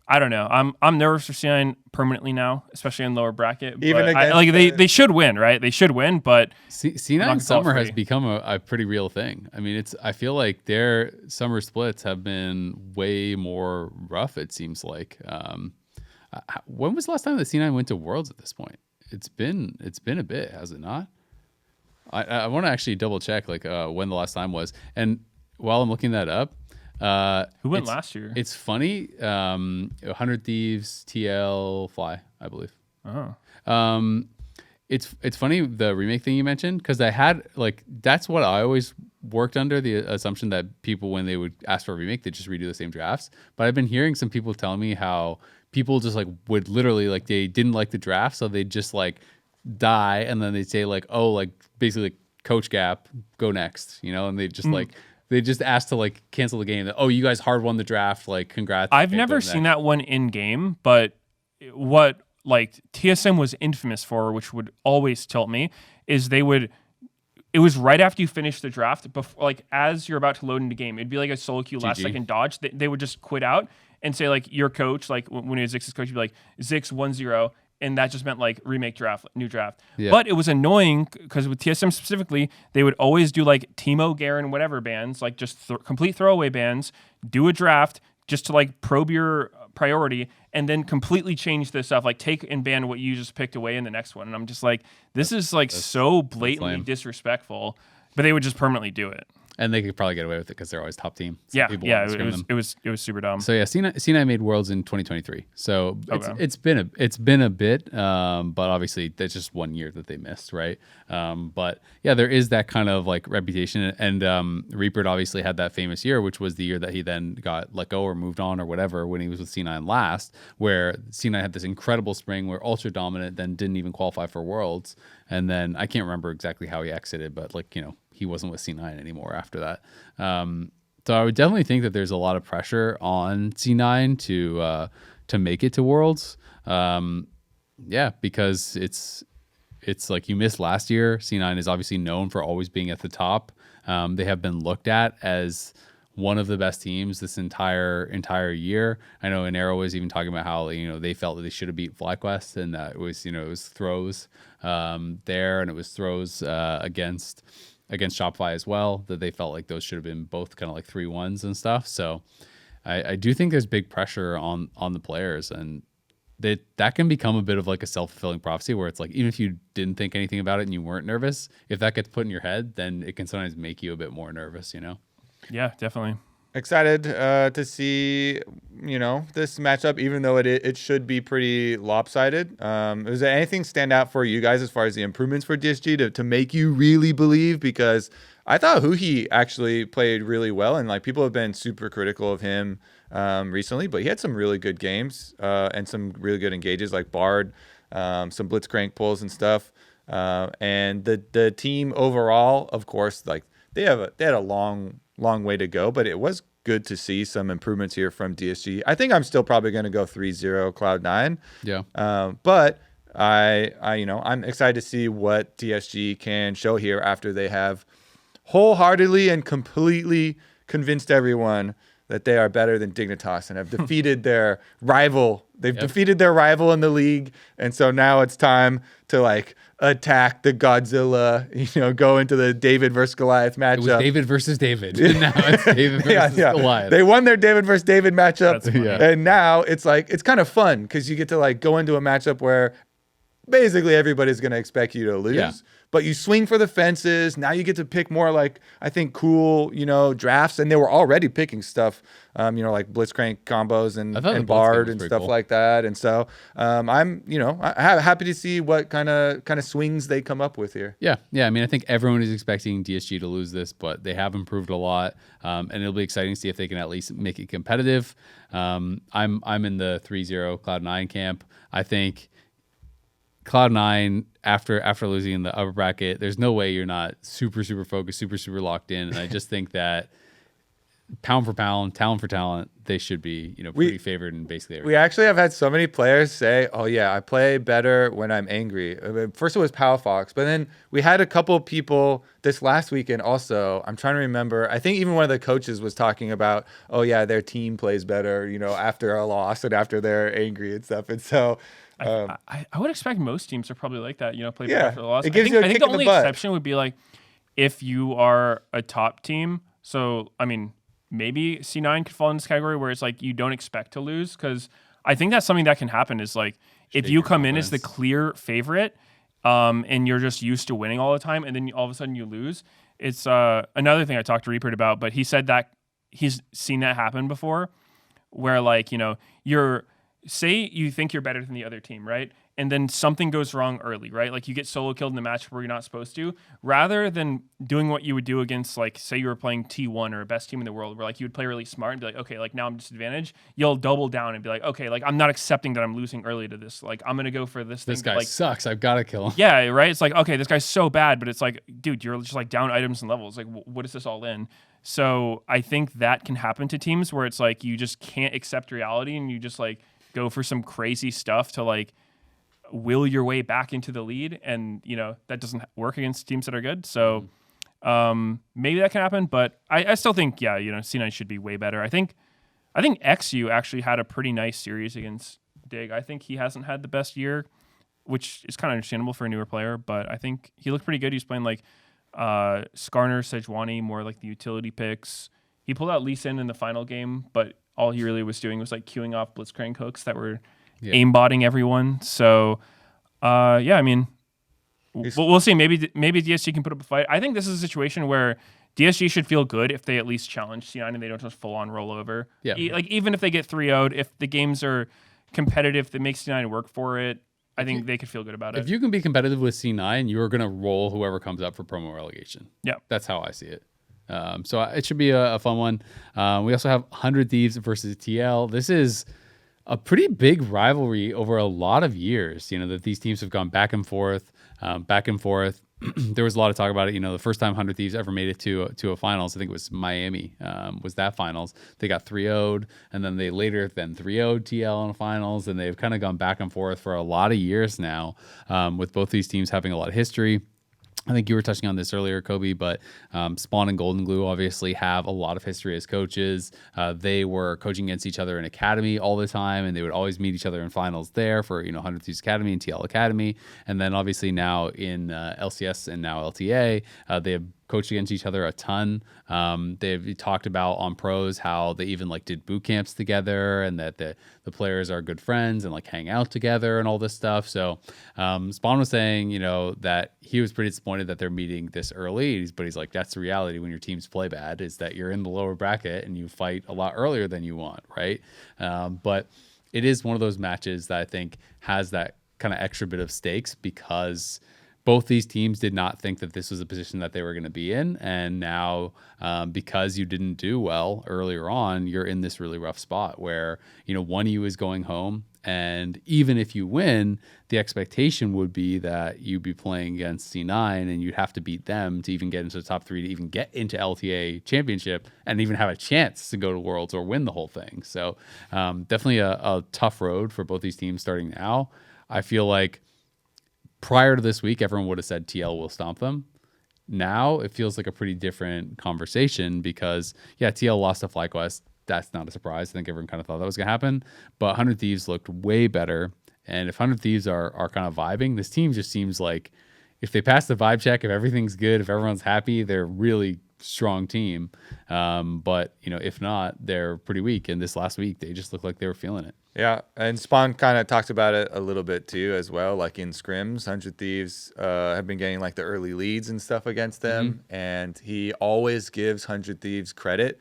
I don't know. I'm nervous for C9 permanently now, especially in lower bracket. Even against they should win, right? They should win, but C9 summer has become a pretty real thing. I mean, I feel like their summer splits have been way more rough. It seems like. When was the last time that C9 went to Worlds at this point? It's been a bit, has it not? I want to actually double check like when the last time was. And while I'm looking that up, who went last year? It's funny. 100 Thieves, TL, Fly, I believe. Oh. It's funny the remake thing you mentioned because I had like that's what I always worked under the assumption that people when they would ask for a remake they just redo the same drafts. But I've been hearing some people tell me how people just like would literally like they didn't like the draft so they just like die and then they'd say like oh like basically like, coach gap go next and they just like they just asked to like cancel the game. Oh, you guys hard won the draft. Like congrats. I've never seen that one in game, but what like TSM was infamous for, which would always tilt me, is it was right after you finish the draft, before, like as you're about to load into game, it'd be like a solo queue last second dodge. They would just quit out and say like your coach, like when it was Zix's coach, you'd be like Zix 1-0. And that just meant like remake draft, new draft. Yeah. But it was annoying because with TSM specifically, they would always do like Teemo, Garen, whatever bans, like just complete throwaway bans, do a draft just to like probe your priority, and then completely change this stuff, like take and ban what you just picked away in the next one. And I'm just like, this is like so blatantly lame. disrespectful, but they would just permanently do it. And they could probably get away with it because they're always top team. So Yeah, people yeah, won't scrim them. it was super dumb. So yeah, C9 made Worlds in 2023. So Okay. it's been a bit, but obviously that's just 1 year that they missed, right? But yeah, there is that kind of like reputation, and Reaper obviously had that famous year, which was the year that he then got let go or moved on or whatever when he was with C9 last, where C9 had this incredible spring, were ultra dominant, then didn't even qualify for Worlds, and then I can't remember exactly how he exited, but like he wasn't with C9 anymore after that. So I would definitely think that there's a lot of pressure on C9 to make it to Worlds. Yeah, because it's like you missed last year. C9 is obviously known for always being at the top. They have been looked at as one of the best teams this entire year. I know Inero was even talking about how they felt that they should have beat FlyQuest, and that it was throws there, and it was throws against Shopify as well, that they felt like those should have been both kind of like 3-1s and stuff. So I do think there's big pressure on the players, and that can become a bit of like a self-fulfilling prophecy where it's like, even if you didn't think anything about it and you weren't nervous, if that gets put in your head, then it can sometimes make you a bit more nervous, Yeah, definitely. Excited to see this matchup, even though it should be pretty lopsided. Does there anything stand out for you guys as far as the improvements for DSG to make you really believe? Because I thought Huhi actually played really well, and like people have been super critical of him recently, but he had some really good games and some really good engages, like Bard, some blitzcrank pulls and stuff. And the team overall, of course, like they had a long way to go, but it was good to see some improvements here from DSG. I think I'm still probably going to go 3-0 Cloud9. Yeah. But I'm excited to see what DSG can show here after they have wholeheartedly and completely convinced everyone that they are better than Dignitas and have defeated their rival. They've defeated their rival in the league, and so now it's time to like attack the Godzilla. Go into the David versus Goliath matchup. It was David versus David. And now it's David versus Goliath. They won their David versus David matchup, Yeah. and now it's like it's kind of fun because you get to like go into a matchup where basically everybody's going to expect you to lose. Yeah. But you swing for the fences. Now you get to pick more like, I think, cool, drafts. And they were already picking stuff, like blitzcrank combos and Bard and stuff like that. And so I'm happy to see what kind of swings they come up with here. Yeah. I mean, I think everyone is expecting DSG to lose this, but they have improved a lot, and it'll be exciting to see if they can at least make it competitive. I'm in the 3-0 Cloud9 camp. I think Cloud9, after losing in the upper bracket, there's no way you're not super focused, super locked in. And I just think that pound for pound, talent for talent, they should be pretty favored in basically everything. We actually have had so many players say, "Oh yeah, I play better when I'm angry." First it was Palfox, but then we had a couple people this last weekend also. I'm trying to remember. I think even one of the coaches was talking about, "Oh yeah, their team plays better, after a loss and after they're angry and stuff." And so. I would expect most teams are probably like that, play Yeah, better after the loss. it gives you a I think kick the in the only butt. exception would be like if you are a top team. So, I mean, maybe C9 could fall in this category where it's like you don't expect to lose, because I think that's something that can happen is like if you come in as the clear favorite and you're just used to winning all the time and then all of a sudden you lose. It's another thing I talked to Reaper about, but he said that he's seen that happen before where like, say you think you're better than the other team, right? And then something goes wrong early, right? Like you get solo killed in the match where you're not supposed to. Rather than doing what you would do against, like, say you were playing T1 or a best team in the world, where like you would play really smart and be like, okay, like now I'm disadvantaged. You'll double down and be like, okay, like I'm not accepting that I'm losing early to this. Like I'm gonna go for this thing. This guy like, sucks. I've got to kill him. Yeah, right. It's like, okay, this guy's so bad, but it's like, dude, you're just like down items and levels. Like, what is this all in? So I think that can happen to teams where it's like you just can't accept reality and you just like go for some crazy stuff to like will your way back into the lead, and that doesn't work against teams that are good. So maybe that can happen, but I still think C9 should be way better. I think XU actually had a pretty nice series against Dig. I think he hasn't had the best year, which is kind of understandable for a newer player, but I think he looked pretty good. He was playing like Skarner, Sejuani, more like the utility picks. He pulled out Lee Sin in the final game, but all he really was doing was like queuing off Blitzcrank hooks that were aimbotting everyone. So, I mean, we'll see. Maybe DSG can put up a fight. I think this is a situation where DSG should feel good if they at least challenge C9 and they don't just full on roll over. Yeah. Like even if they get 3-0'd, if the games are competitive that makes C9 work for it, I think they could feel good about it. If you can be competitive with C9, you're going to roll whoever comes up for promo relegation. Yeah. That's how I see it. So it should be a fun one. We also have 100 Thieves versus TL. This is a pretty big rivalry over a lot of years, that these teams have gone back and forth. There was a lot of talk about it. The first time 100 Thieves ever made it to a finals, I think it was Miami, was that finals. They got 3-0'd, and then they later 3-0'd TL in the finals, and they've kind of gone back and forth for a lot of years now, with both these teams having a lot of history. I think you were touching on this earlier, Kobe, but Spawn and Golden Glue obviously have a lot of history as coaches. They were coaching against each other in Academy all the time, and they would always meet each other in finals there for 100 Thieves Academy and TL Academy. And then obviously now in LCS and now LTA, they have coached against each other a ton. They've talked about on pros how they even did boot camps together, and that the players are good friends and hang out together and all this stuff. So Spawn was saying, that he was pretty disappointed that they're meeting this early, but he's like, that's the reality when your teams play bad, is that you're in the lower bracket and you fight a lot earlier than you want, right? But it is one of those matches that I think has that kind of extra bit of stakes, because both these teams did not think that this was a position that they were going to be in. And now, because you didn't do well earlier on, you're in this really rough spot where, one of you is going home. And even if you win, the expectation would be that you'd be playing against C9 and you'd have to beat them to even get into the top 3, to even get into LTA championship and even have a chance to go to Worlds or win the whole thing. So definitely a tough road for both these teams starting now. I feel like prior to this week, everyone would have said TL will stomp them. Now it feels like a pretty different conversation because, TL lost to FlyQuest. That's not a surprise. I think everyone kind of thought that was going to happen. But 100 Thieves looked way better. And if 100 Thieves are kind of vibing, this team just seems like if they pass the vibe check, if everything's good, if everyone's happy, they're a really strong team. But, if not, they're pretty weak. And this last week, they just looked like they were feeling it. Yeah, and Spawn kind of talked about it a little bit too as well, in scrims. 100 Thieves have been getting the early leads and stuff against them, and he always gives 100 Thieves credit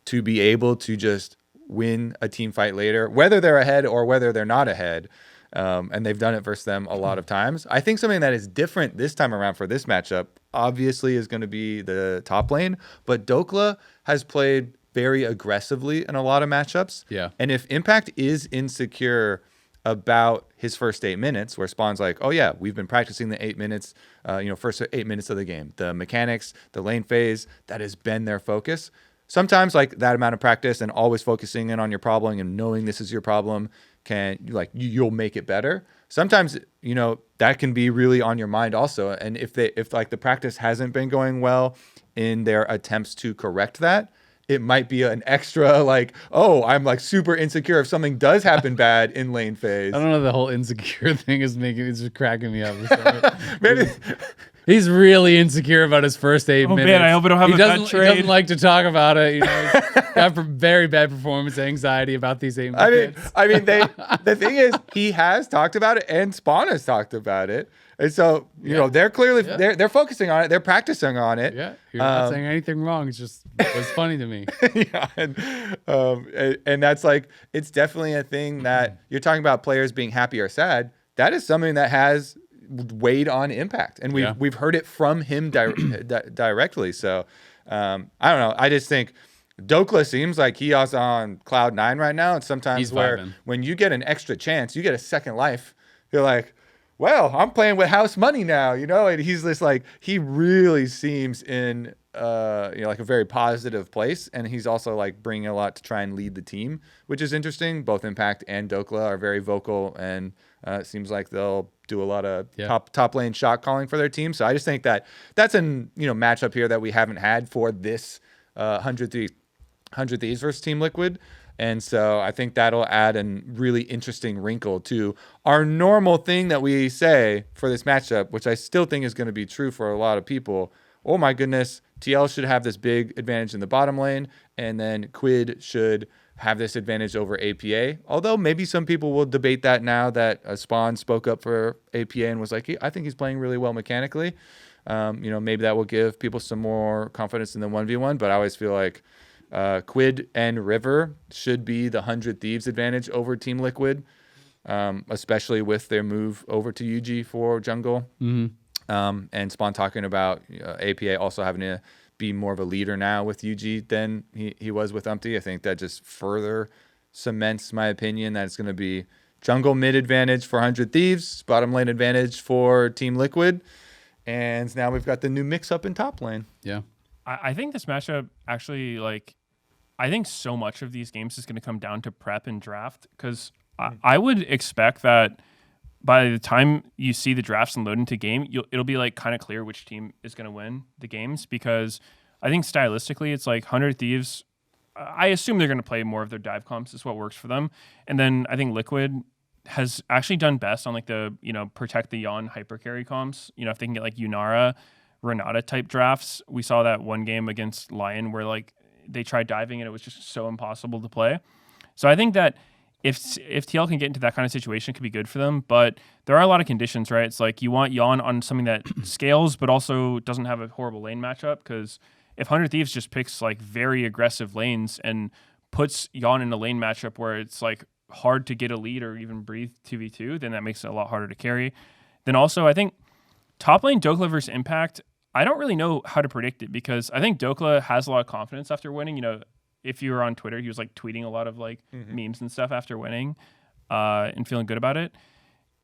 to be able to just win a team fight later, whether they're ahead or whether they're not ahead. And they've done it versus them a lot of times. I think something that is different this time around for this matchup obviously is going to be the top lane, but Dhokla has played very aggressively in a lot of matchups. Yeah. And if Impact is insecure about his first 8 minutes, where Spawn's like, oh yeah, we've been practicing the 8 minutes, first 8 minutes of the game, the mechanics, the lane phase, that has been their focus. Sometimes that amount of practice and always focusing in on your problem and knowing this is your problem you'll make it better. Sometimes, that can be really on your mind also. And if the practice hasn't been going well in their attempts to correct that, it might be an extra I'm super insecure if something does happen bad in lane phase. I don't know, the whole insecure thing is just cracking me up. Maybe he's really insecure about his first 8 minutes. Man, I hope I don't have a bad He trade. doesn't like to talk about it. He's got very bad performance anxiety about these 8 minutes. I mean, the thing is, he has talked about it, and Spawn has talked about it, and so they're clearly they're focusing on it, they're practicing on it. Yeah, you're not saying anything wrong. It was funny to me. Yeah, and that's it's definitely a thing that you're talking about players being happy or sad. That is something that has weighed on Impact, and we've heard it from him directly. So I don't know. I just think Dhokla seems like he is on cloud 9 right now. And sometimes He's vibing. when you get an extra chance, you get a second life. You're like, well, I'm playing with house money now, and he's just he really seems in a very positive place, and he's also bringing a lot to try and lead the team, which is interesting. Both Impact and Dhokla are very vocal, and it seems like they'll do a lot of top lane shot calling for their team. So I just think that's an matchup here that we haven't had for this 100 Thieves versus Team Liquid. And so I think that'll add a really interesting wrinkle to our normal thing that we say for this matchup, which I still think is going to be true for a lot of people. Oh my goodness, TL should have this big advantage in the bottom lane, and then Quid should have this advantage over APA. Although maybe some people will debate that now that Spawn spoke up for APA and was like, I think he's playing really well mechanically. Maybe that will give people some more confidence in the 1v1. But I always feel like Quid and River should be the 100 Thieves advantage over Team Liquid, especially with their move over to UG for jungle. And Spawn talking about APA also having to be more of a leader now with UG than he was with Umpty. I think that just further cements my opinion that it's going to be jungle mid advantage for 100 Thieves, bottom lane advantage for Team Liquid, and now we've got the new mix-up in top lane. Yeah. I think this matchup actually, I think so much of these games is going to come down to prep and draft, because I would expect that by the time you see the drafts and load into game, it'll be kind of clear which team is going to win the games, because I think stylistically it's 100 Thieves. I assume they're going to play more of their dive comps. Is what works for them. And then I think Liquid has actually done best on the protect the Yone hyper carry comps. If they can get Yunara, Renata type drafts. We saw that one game against Lion where they tried diving and it was just so impossible to play. So I think that if TL can get into that kind of situation, it could be good for them. But there are a lot of conditions, right? It's you want Yone on something that scales, but also doesn't have a horrible lane matchup. Because if 100 Thieves just picks very aggressive lanes and puts Yone in a lane matchup where it's hard to get a lead or even breathe 2v2, then that makes it a lot harder to carry. Then also, I think top lane Dhokla versus Impact, I don't really know how to predict it, because I think Dhokla has a lot of confidence after winning. If you were on Twitter, he was tweeting a lot of memes and stuff after winning, and feeling good about it.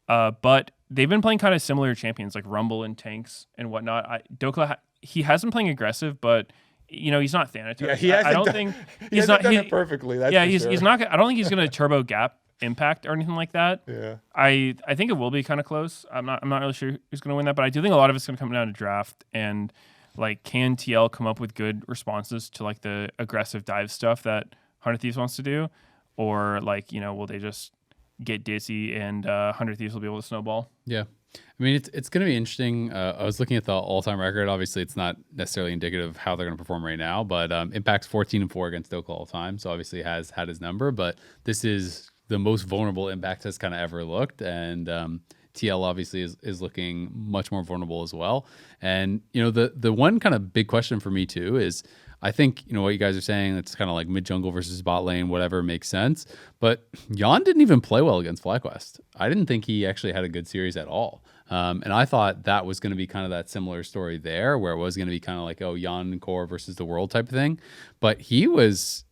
But they've been playing kind of similar champions like Rumble and tanks and whatnot. Dhokla, he has been playing aggressive, but he's not Thanatos. Yeah, I don't think he's not done it perfectly. That's he's not. I don't think he's going to turbo gap Impact or anything like that. Yeah, I think it will be kind of close. I'm not really sure who's going to win that, but I do think a lot of it's going to come down to draft and can TL come up with good responses to the aggressive dive stuff that 100 Thieves wants to do, or will they just get dizzy and 100 Thieves will be able to snowball? Yeah. I mean, it's going to be interesting. I was looking at the all-time record. Obviously, it's not necessarily indicative of how they're going to perform right now, but Impact's 14-4 against Dhokla all time, so obviously has had his number, but this is the most vulnerable Impact has kind of ever looked, and TL obviously is looking much more vulnerable as well. And, the one kind of big question for me too is, I think, what you guys are saying, it's kind of mid jungle versus bot lane, whatever makes sense. But Yone didn't even play well against FlyQuest. I didn't think he actually had a good series at all. And I thought that was going to be kind of that similar story there, where it was going to be kind of Yone core versus the world type of thing. But he was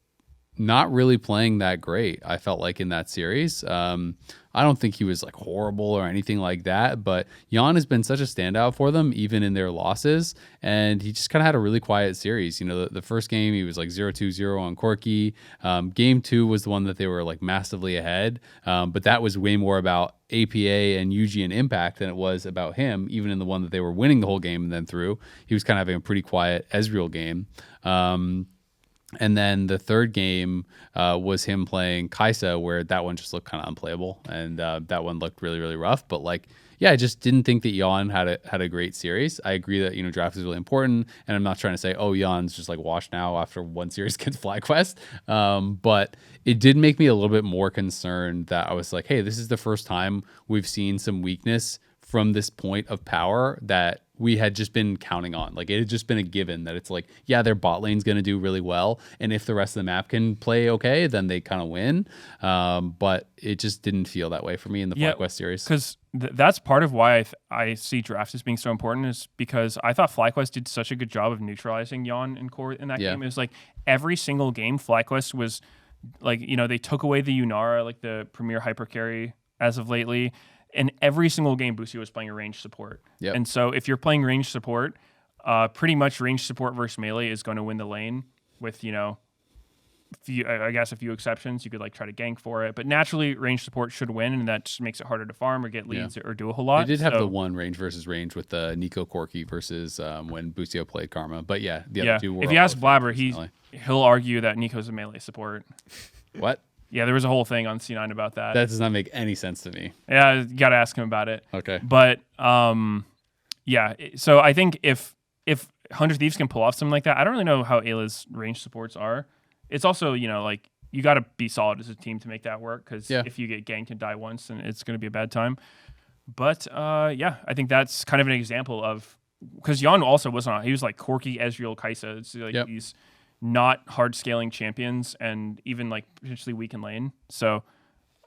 not really playing that great, I felt in that series. I don't think he was horrible or anything like that, but Yone has been such a standout for them, even in their losses, and he just kind of had a really quiet series. The first game, he was 0-2-0 on Corki. Game 2 was the one that they were massively ahead, but that was way more about APA and UG and Impact than it was about him, even in the one that they were winning the whole game and then through. He was kind of having a pretty quiet Ezreal game. And then the third game was him playing Kaisa, where that one just looked kind of unplayable, and that one looked really, really rough. But I just didn't think that Yone had a great series. I agree that draft is really important, and I'm not trying to say Yone's just washed now after one series against FlyQuest. But it did make me a little bit more concerned that I was hey, this is the first time we've seen some weakness from this point of power that we had just been counting on. It had just been a given that it's their bot lane's going to do really well, and if the rest of the map can play okay, then they kind of win. But it just didn't feel that way for me in the FlyQuest series. Because that's part of why I see draft as being so important, is because I thought FlyQuest did such a good job of neutralizing Yone and core in that game. It was every single game FlyQuest was they took away the Yunara, the premier hyper carry as of lately. And every single game, Busio was playing a range support. Yep. And so if you're playing range support, pretty much range support versus melee is going to win the lane with, a few exceptions. You could try to gank for it. But naturally, range support should win, and that just makes it harder to farm or get leads or do a whole lot. They did have the one range versus range with the Nico Corki versus when Busio played Karma. But the other two were... If you ask Blabber, he'll argue that Nico's a melee support. What? Yeah, there was a whole thing on C9 about that. That does not make any sense to me. Yeah, you got to ask him about it. Okay. But, so I think if 100 Thieves can pull off something like that, I don't really know how Ayla's range supports are. It's also, you got to be solid as a team to make that work, because Yeah. if you get ganked and die once, then it's going to be a bad time. But yeah, I think that's kind of an example of, because Yone also wasn't on. He was like Corki, Ezreal, Kai'Sa. It's like these not hard scaling champions, and even like potentially weak in lane. So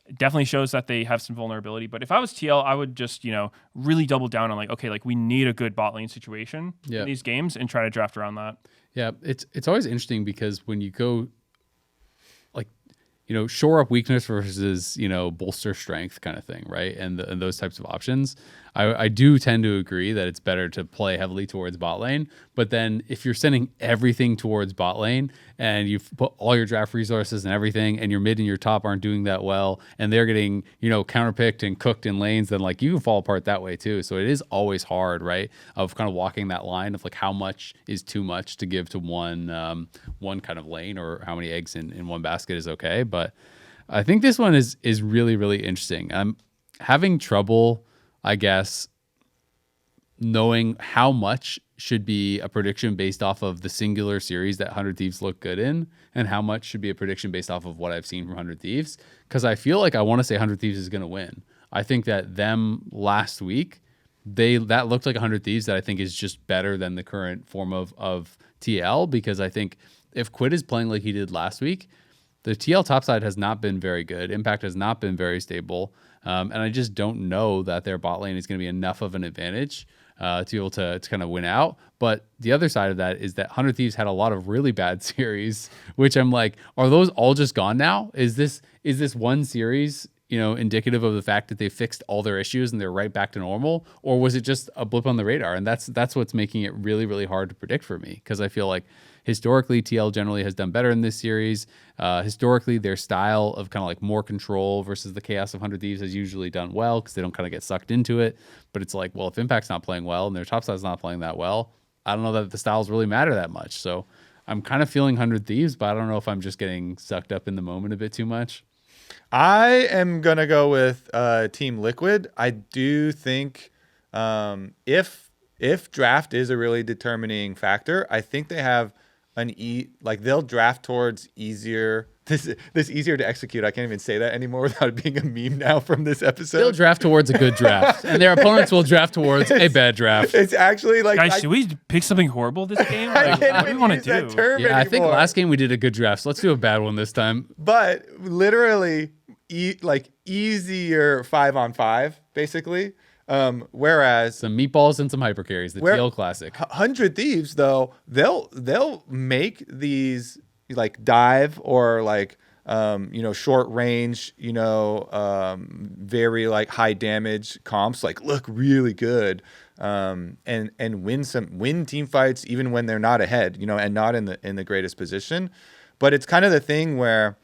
it definitely shows that they have some vulnerability. But if I was TL, I would just, really double down on like, okay, like we need a good bot lane situation in these games and try to draft around that. Yeah, it's always interesting because when you go like, shore up weakness versus, bolster strength kind of thing, right? And those types of options, I do tend to agree that it's better to play heavily towards bot lane. But then if you're sending everything towards bot lane and you've put all your draft resources and everything, and your mid and your top aren't doing that well, and they're getting, counterpicked and cooked in lanes, then like you can fall apart that way too. So it is always hard, right? Of kind of walking that line of like how much is too much to give to one kind of lane, or how many eggs in one basket is okay. But I think this one is really, really interesting. I'm having trouble, I guess, knowing how much should be a prediction based off of the singular series that 100 Thieves look good in, and how much should be a prediction based off of what I've seen from 100 Thieves. Because I feel like I want to say 100 Thieves is going to win. I think that them last week, that looked like 100 Thieves that I think is just better than the current form of TL, because I think if Quid is playing like he did last week, the TL topside has not been very good. Impact has not been very stable. And I just don't know that their bot lane is going to be enough of an advantage to be able to kind of win out. But the other side of that is that 100 Thieves had a lot of really bad series, which I'm like, are those all just gone now? Is this one series, indicative of the fact that they fixed all their issues and they're right back to normal? Or was it just a blip on the radar? And that's what's making it really, really hard to predict for me, because I feel like historically, TL generally has done better in this series. Historically, their style of kind of like more control versus the chaos of 100 Thieves has usually done well, because they don't kind of get sucked into it. But it's like, well, if Impact's not playing well and their topside's not playing that well, I don't know that the styles really matter that much. So I'm kind of feeling 100 Thieves, but I don't know if I'm just getting sucked up in the moment a bit too much. I am going to go with Team Liquid. I do think if draft is a really determining factor, I think they have they'll draft towards easier. This easier to execute. I can't even say that anymore without it being a meme now from this episode. They'll draft towards a good draft, and their opponents will draft towards a bad draft. It's actually like, guys, should we pick something horrible this game? Like, what do we want to do? Yeah, I think last game we did a good draft, so let's do a bad one this time. But literally, easier 5-on-5, basically. Whereas some meatballs and some hyper carries, the TL classic. 100 Thieves, though, they'll make these like dive or like short range, very like high damage comps like look really good, and win team fights even when they're not ahead, and not in the greatest position. But it's kind of the thing where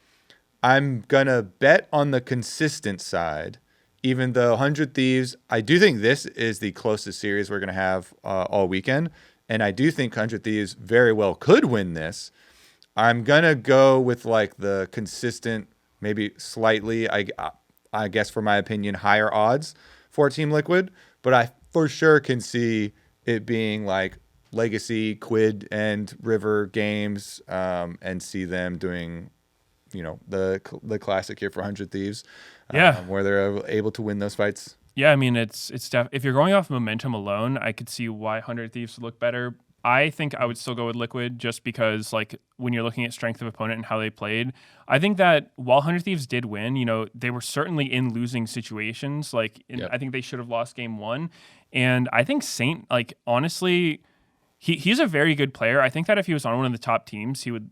I'm gonna bet on the consistent side. Even though 100 Thieves, I do think this is the closest series we're going to have all weekend. And I do think 100 Thieves very well could win this. I'm going to go with like the consistent, maybe slightly, I guess for my opinion, higher odds for Team Liquid. But I for sure can see it being like Legacy, Quid, and River games, and see them doing, the classic here for 100 Thieves. Where they're able to win those fights. Yeah, I mean, it's if you're going off momentum alone, I could see why 100 Thieves would look better. I think I would still go with Liquid, just because like when you're looking at strength of opponent and how they played, I think that while 100 Thieves did win, they were certainly in losing situations. I think they should have lost game 1. And I think Saint, like, honestly, he's a very good player. I think that if he was on one of the top teams, he would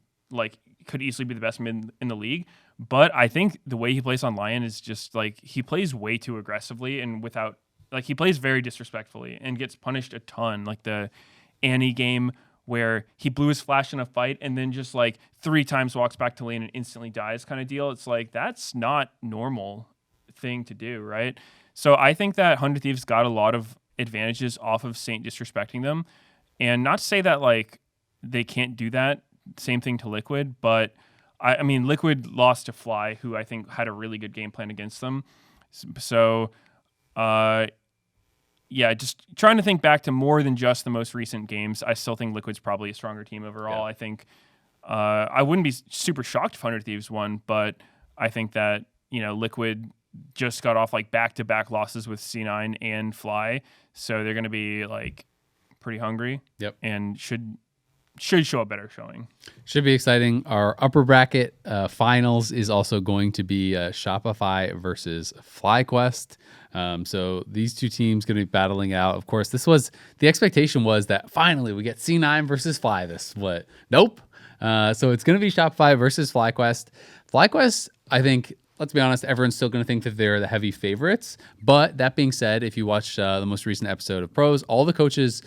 could easily be the best mid in the league. But I think the way he plays on LYON is just like he plays way too aggressively and he plays very disrespectfully and gets punished a ton. Like the Annie game where he blew his flash in a fight and then just like 3 times walks back to lane and instantly dies kind of deal. It's like, that's not normal thing to do, right? So I think that 100 Thieves got a lot of advantages off of Saint disrespecting them. And not to say that like they can't do that, same thing to Liquid, but I mean, Liquid lost to Fly, who I think had a really good game plan against them. So, just trying to think back to more than just the most recent games. I still think Liquid's probably a stronger team overall. Yeah. I think I wouldn't be super shocked if 100 Thieves won, but I think that, Liquid just got off like back-to-back losses with C9 and Fly, so they're going to be like pretty hungry. Yep. And should show a better showing. Should be exciting. Our upper bracket finals is also going to be Shopify versus FlyQuest. So these two teams going to be battling out. Of course, the expectation was that finally we get C9 versus Fly this split. Nope. So it's going to be Shopify versus FlyQuest. FlyQuest, I think, let's be honest, everyone's still going to think that they're the heavy favorites. But that being said, if you watch the most recent episode of Pros, all the coaches,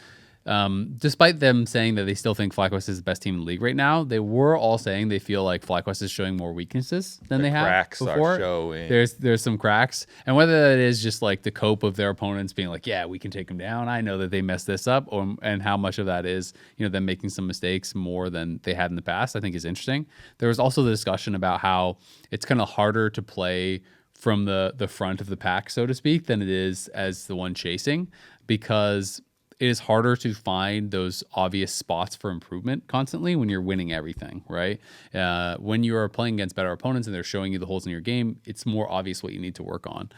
despite them saying that they still think FlyQuest is the best team in the league right now, they were all saying they feel like FlyQuest is showing more weaknesses than they have cracks before. are showing. There's some cracks, and whether that is just like the cope of their opponents being like, yeah, we can take them down. I know that they messed this up, and how much of that is them making some mistakes more than they had in the past, I think is interesting. There was also the discussion about how it's kind of harder to play from the front of the pack, so to speak, than it is as the one chasing, because it is harder to find those obvious spots for improvement constantly when you're winning everything, right? When you are playing against better opponents and they're showing you the holes in your game, it's more obvious what you need to work on.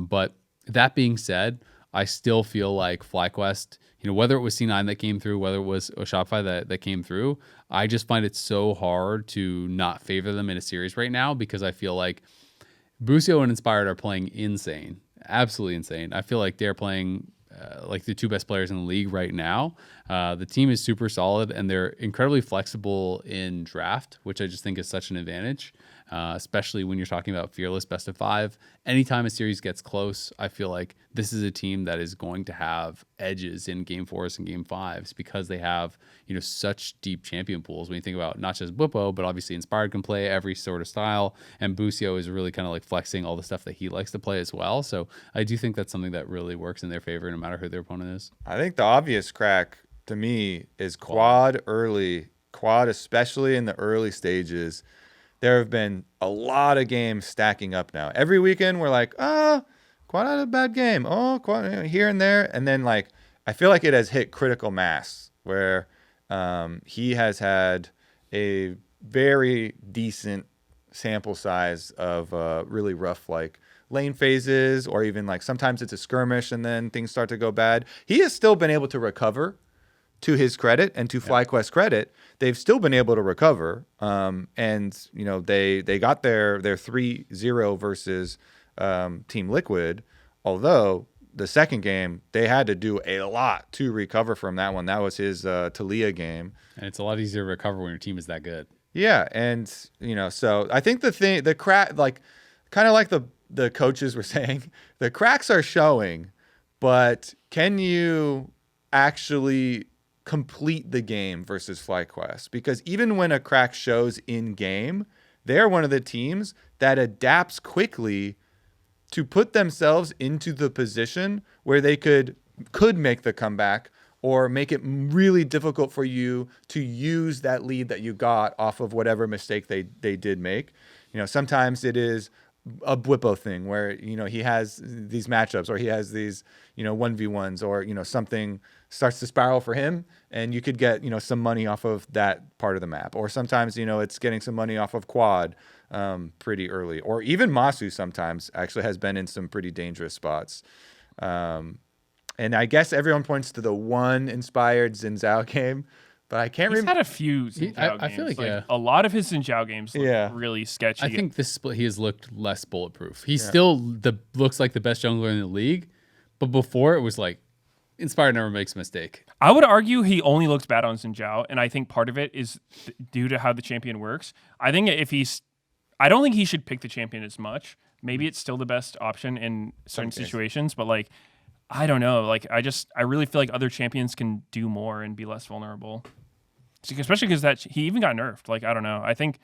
But that being said, I still feel like FlyQuest, whether it was C9 that came through, whether it was Shopify that came through, I just find it so hard to not favor them in a series right now, because I feel like Busio and Inspired are playing insane, absolutely insane. I feel like they're playing like the two best players in the league right now. The team is super solid, and they're incredibly flexible in draft, which I just think is such an advantage, especially when you're talking about fearless best of 5. Anytime a series gets close, I feel like this is a team that is going to have edges in game 4s and game 5s, because they have such deep champion pools. When you think about not just Bwipo, but obviously Inspired can play every sort of style, and Busio is really kind of like flexing all the stuff that he likes to play as well. So I do think that's something that really works in their favor, no matter who their opponent is. I think the obvious crack to me is quad early. Quad, especially in the early stages. There have been a lot of games stacking up now. Every weekend we're like, quad had a bad game. Oh, quad here and there. And then I feel like it has hit critical mass where he has had a very decent sample size of really rough lane phases, or even sometimes it's a skirmish and then things start to go bad. He has still been able to recover. To his credit and to FlyQuest credit, they've still been able to recover. And they got their 3-0 versus Team Liquid, although the second game they had to do a lot to recover from that one. That was his Talia game. And it's a lot easier to recover when your team is that good. Yeah, and so I think the crack, kind of like the coaches were saying, the cracks are showing, but can you actually complete the game versus FlyQuest? Because even when a crack shows in game, they're one of the teams that adapts quickly to put themselves into the position where they could make the comeback, or make it really difficult for you to use that lead that you got off of whatever mistake they did make. Sometimes it is a Bwipo thing where, he has these matchups, or he has these, 1v1s, or, something starts to spiral for him, and you could get, some money off of that part of the map. Or sometimes, it's getting some money off of quad pretty early. Or even Masu sometimes actually has been in some pretty dangerous spots. And I guess everyone points to the one inspired Xin Zhao game, but I can't remember. He's had a few Xin Zhao games. I feel like a lot of his Xin Zhao games look really sketchy. I think this split he has looked less bulletproof. He still looks like the best jungler in the league, but before it was like Inspired never makes a mistake. I would argue he only looks bad on Xin Zhao, and I think part of it is due to how the champion works. I think I don't think he should pick the champion as much. Maybe it's still the best option in certain situations, but I don't know. I really feel like other champions can do more and be less vulnerable. Especially because he even got nerfed. I don't know. I think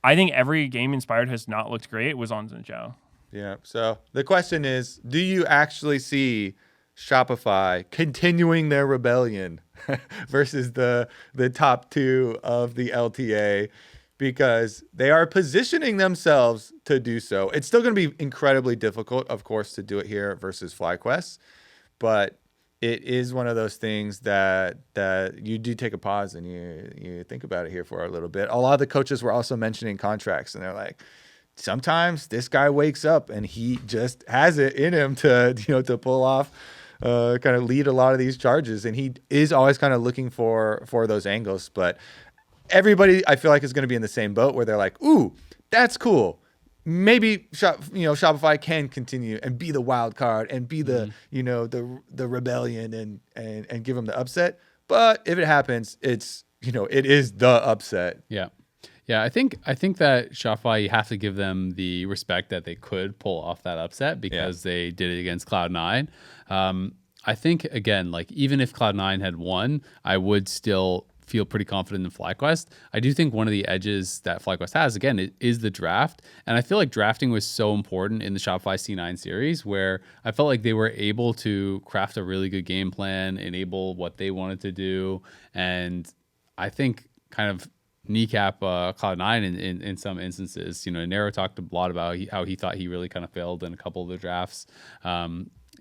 every game Inspired has not looked great was on Xin Zhao. Yeah. So the question is, do you actually see Shopify continuing their rebellion versus the top two of the LTA? Because they are positioning themselves to do so. It's still going to be incredibly difficult, of course, to do it here versus FlyQuest. But it is one of those things that you do take a pause and you think about it here for a little bit. A lot of the coaches were also mentioning contracts, and they're like, sometimes this guy wakes up and he just has it in him to to pull off, kind of lead a lot of these charges, and he is always kind of looking for those angles. But everybody, I feel like, is going to be in the same boat where they're like, ooh, that's cool. Maybe Shopify can continue and be the wild card and be the the rebellion and give them the upset. But if it happens, it's it is the upset. Yeah. I think that Shopify, you have to give them the respect that they could pull off that upset because they did it against Cloud9. I think, again, like, even if Cloud9 had won, I would still feel pretty confident in FlyQuest. I do think one of the edges that FlyQuest has, again, is the draft. And I feel like drafting was so important in the Shopify C9 series, where I felt like they were able to craft a really good game plan, enable what they wanted to do. And I think kind of kneecap Cloud9 in some instances. Nero talked a lot about how he thought he really kind of failed in a couple of the drafts.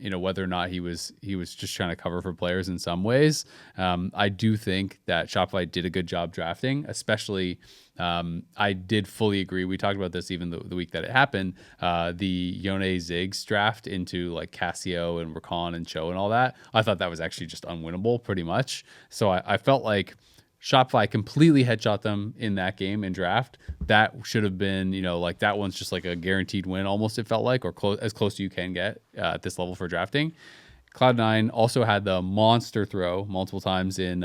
Whether or not he was just trying to cover for players in some ways. I do think that Shopify did a good job drafting, especially I did fully agree. We talked about this even the week that it happened. The Yone Ziggs draft into like Cassio and Rakan and Cho and all that. I thought that was actually just unwinnable pretty much. So I felt like Shopify completely headshot them in that game in draft. That should have been, like, that one's just like a guaranteed win almost, it felt like, or as close as you can get at this level for drafting. Cloud9 also had the monster throw multiple times in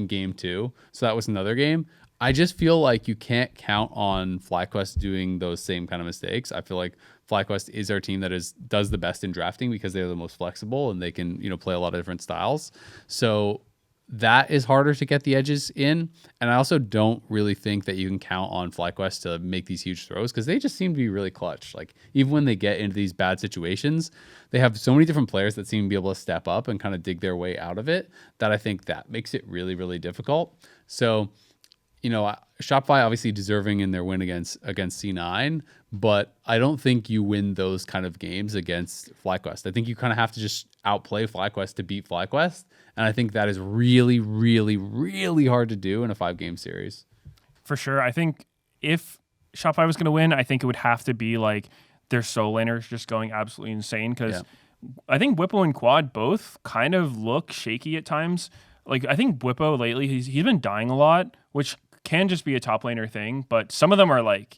game 2. So that was another game. I just feel like you can't count on FlyQuest doing those same kind of mistakes. I feel like FlyQuest is our team that does the best in drafting because they're the most flexible and they can, play a lot of different styles. So that is harder to get the edges in. And I also don't really think that you can count on FlyQuest to make these huge throws because they just seem to be really clutch. Like, even when they get into these bad situations, they have so many different players that seem to be able to step up and kind of dig their way out of it, that I think that makes it really, really difficult. So, Shopify obviously deserving in their win against C9, but I don't think you win those kind of games against FlyQuest. I think you kind of have to just outplay FlyQuest to beat FlyQuest, and I think that is really, really, really hard to do in a 5-game series. For sure. I think if Shopify was going to win, I think it would have to be like their soul laners just going absolutely insane, because I think Whippo and Quad both kind of look shaky at times. Like, I think Whippo lately, he's been dying a lot, which can just be a top laner thing, but some of them are like,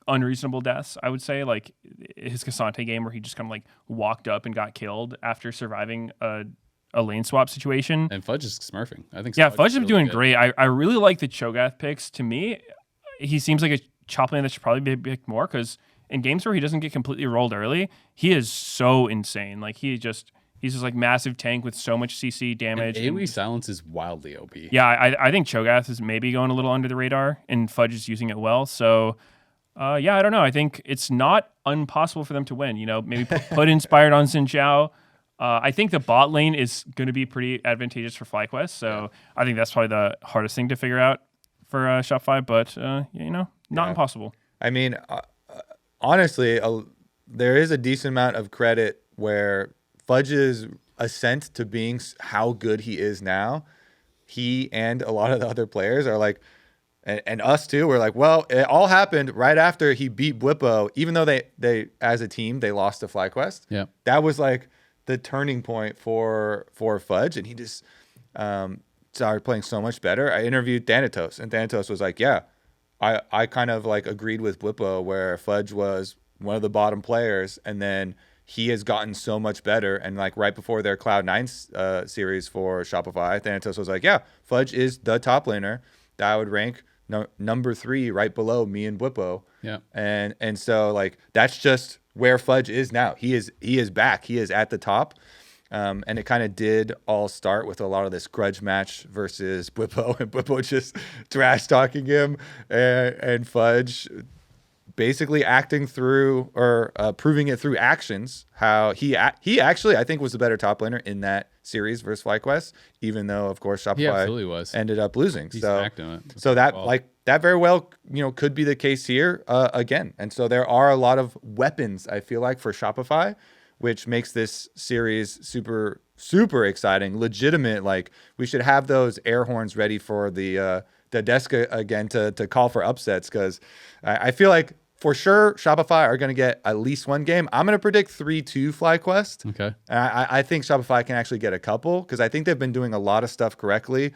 unreasonable deaths, I would say. Like his Cassante game where he just kind of like walked up and got killed after surviving a lane swap situation. And Fudge is smurfing. I think Fudge is doing great. I really like the Cho'Gath picks. To me, he seems like a top lane that should probably be picked more, because in games where he doesn't get completely rolled early, he is so insane. Like he's just like massive tank with so much CC damage. And AoE silence is wildly OP. Yeah, I think Cho'Gath is maybe going a little under the radar, and Fudge is using it well. So, I don't know. I think it's not impossible for them to win. Maybe put Inspired on Xin Zhao. I think the bot lane is going to be pretty advantageous for FlyQuest. So I think that's probably the hardest thing to figure out for Shopify. But, not impossible. I mean, honestly, there is a decent amount of credit where Fudge's ascent to being how good he is now, he and a lot of the other players are like, and us too, we're like, well, it all happened right after he beat Whippo, even though they as a team, they lost to FlyQuest. Yeah. That was like the turning point for Fudge, and he just started playing so much better. I interviewed Thanatos, and Thanatos was like, yeah, I kind of like agreed with Whippo where Fudge was one of the bottom players, and then he has gotten so much better. And like right before their Cloud9 series for Shopify, Thanatos was like, yeah, Fudge is the top laner that I would rank number 3 right below me and Whippo. Yeah. And so like that's just where Fudge is now. He is back. He is at the top. And it kind of did all start with a lot of this grudge match versus Whippo, and Whippo just trash talking him, and Fudge basically acting through or proving it through actions how he actually I think was the better top laner in that series versus FlyQuest, even though of course Shopify ended up losing. So that like that very well could be the case here again. And so there are a lot of weapons I feel like for Shopify which makes this series super, super exciting, legitimate. Like, we should have those air horns ready for the desk again to call for upsets, because I feel like for sure Shopify are going to get at least one game. I'm going to predict 3-2 FlyQuest. Okay. I think Shopify can actually get a couple, because I think they've been doing a lot of stuff correctly.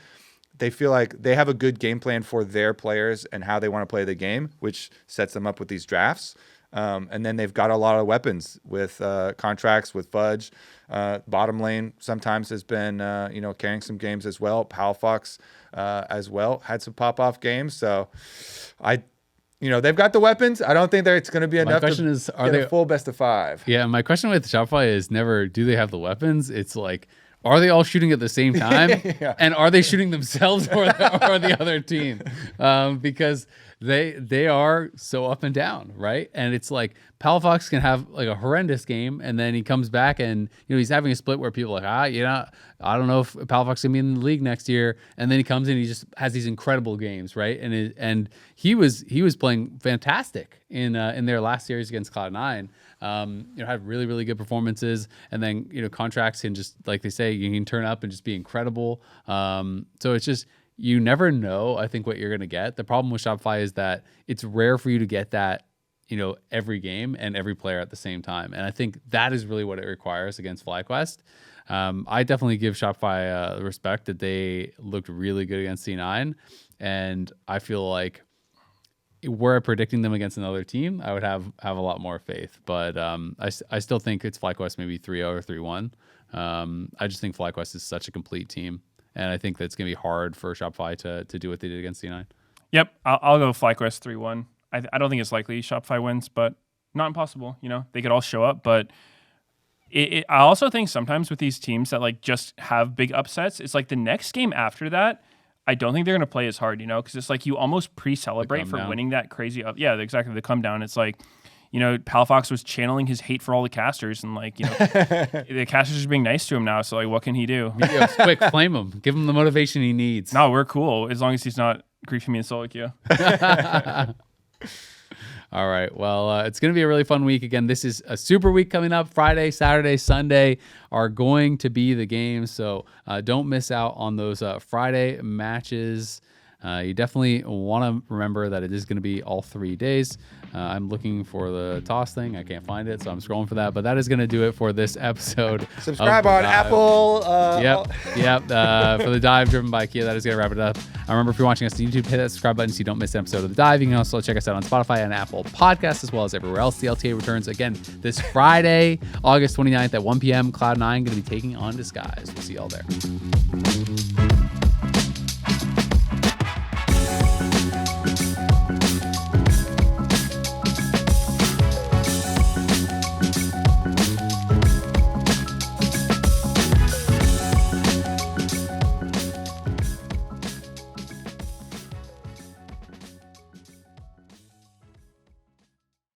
They feel like they have a good game plan for their players and how they want to play the game, which sets them up with these drafts. And then they've got a lot of weapons with contracts, with Fudge. Bottom lane sometimes has been, carrying some games as well. Palfox as well had some pop-off games. So they've got the weapons. I don't think it's going to be enough question to is, get a full best of 5. Yeah, my question with Shopify is never do they have the weapons? It's like, are they all shooting at the same time? Yeah. And are they shooting themselves or the other team? Because they are so up and down, right? And it's like Palafox can have like a horrendous game, and then he comes back and he's having a split where people are like, I don't know if Palafox is gonna be in the league next year. And then he comes in, he just has these incredible games, right? And he was playing fantastic in their last series against Cloud9. Had really, really good performances, and then contracts can just, like they say, you can turn up and just be incredible. So it's just, you never know, I think, what you're gonna get. The problem with Shopify is that it's rare for you to get that every game and every player at the same time, and I think that is really what it requires against FlyQuest. I definitely give Shopify respect that they looked really good against C9, and I feel like were I predicting them against another team, I would have a lot more faith. But I still think it's FlyQuest maybe 3-0 or 3-1. I just think FlyQuest is such a complete team, and I think that's going to be hard for Shopify to do what they did against C9. Yep, I'll go FlyQuest 3-1. I don't think it's likely Shopify wins, but not impossible. They could all show up, but I also think sometimes with these teams that like just have big upsets, it's like the next game after that, I don't think they're going to play as hard, because it's like you almost pre-celebrate for winning that crazy up. Yeah, exactly. The come down. It's like, Palafox was channeling his hate for all the casters, and like, the casters are being nice to him now. So like, what can he do? Quick, flame him. Give him the motivation he needs. No, we're cool as long as he's not griefing me in solo queue. All right. Well, it's going to be a really fun week. Again, this is a super week coming up. Friday, Saturday, Sunday are going to be the games. So don't miss out on those Friday matches. You definitely want to remember that it is going to be all 3 days. I'm looking for the toss thing. I can't find it, so I'm scrolling for that. But that is going to do it for this episode. Subscribe on Apple. Yep. For the dive driven by Kia, that is going to wrap it up. Remember, if you're watching us on YouTube, hit that subscribe button so you don't miss an episode of the dive. You can also check us out on Spotify and Apple Podcasts, as well as everywhere else. The LTA returns again this Friday, August 29th at 1 p.m. Cloud9 going to be taking on Disguised. We'll see y'all there.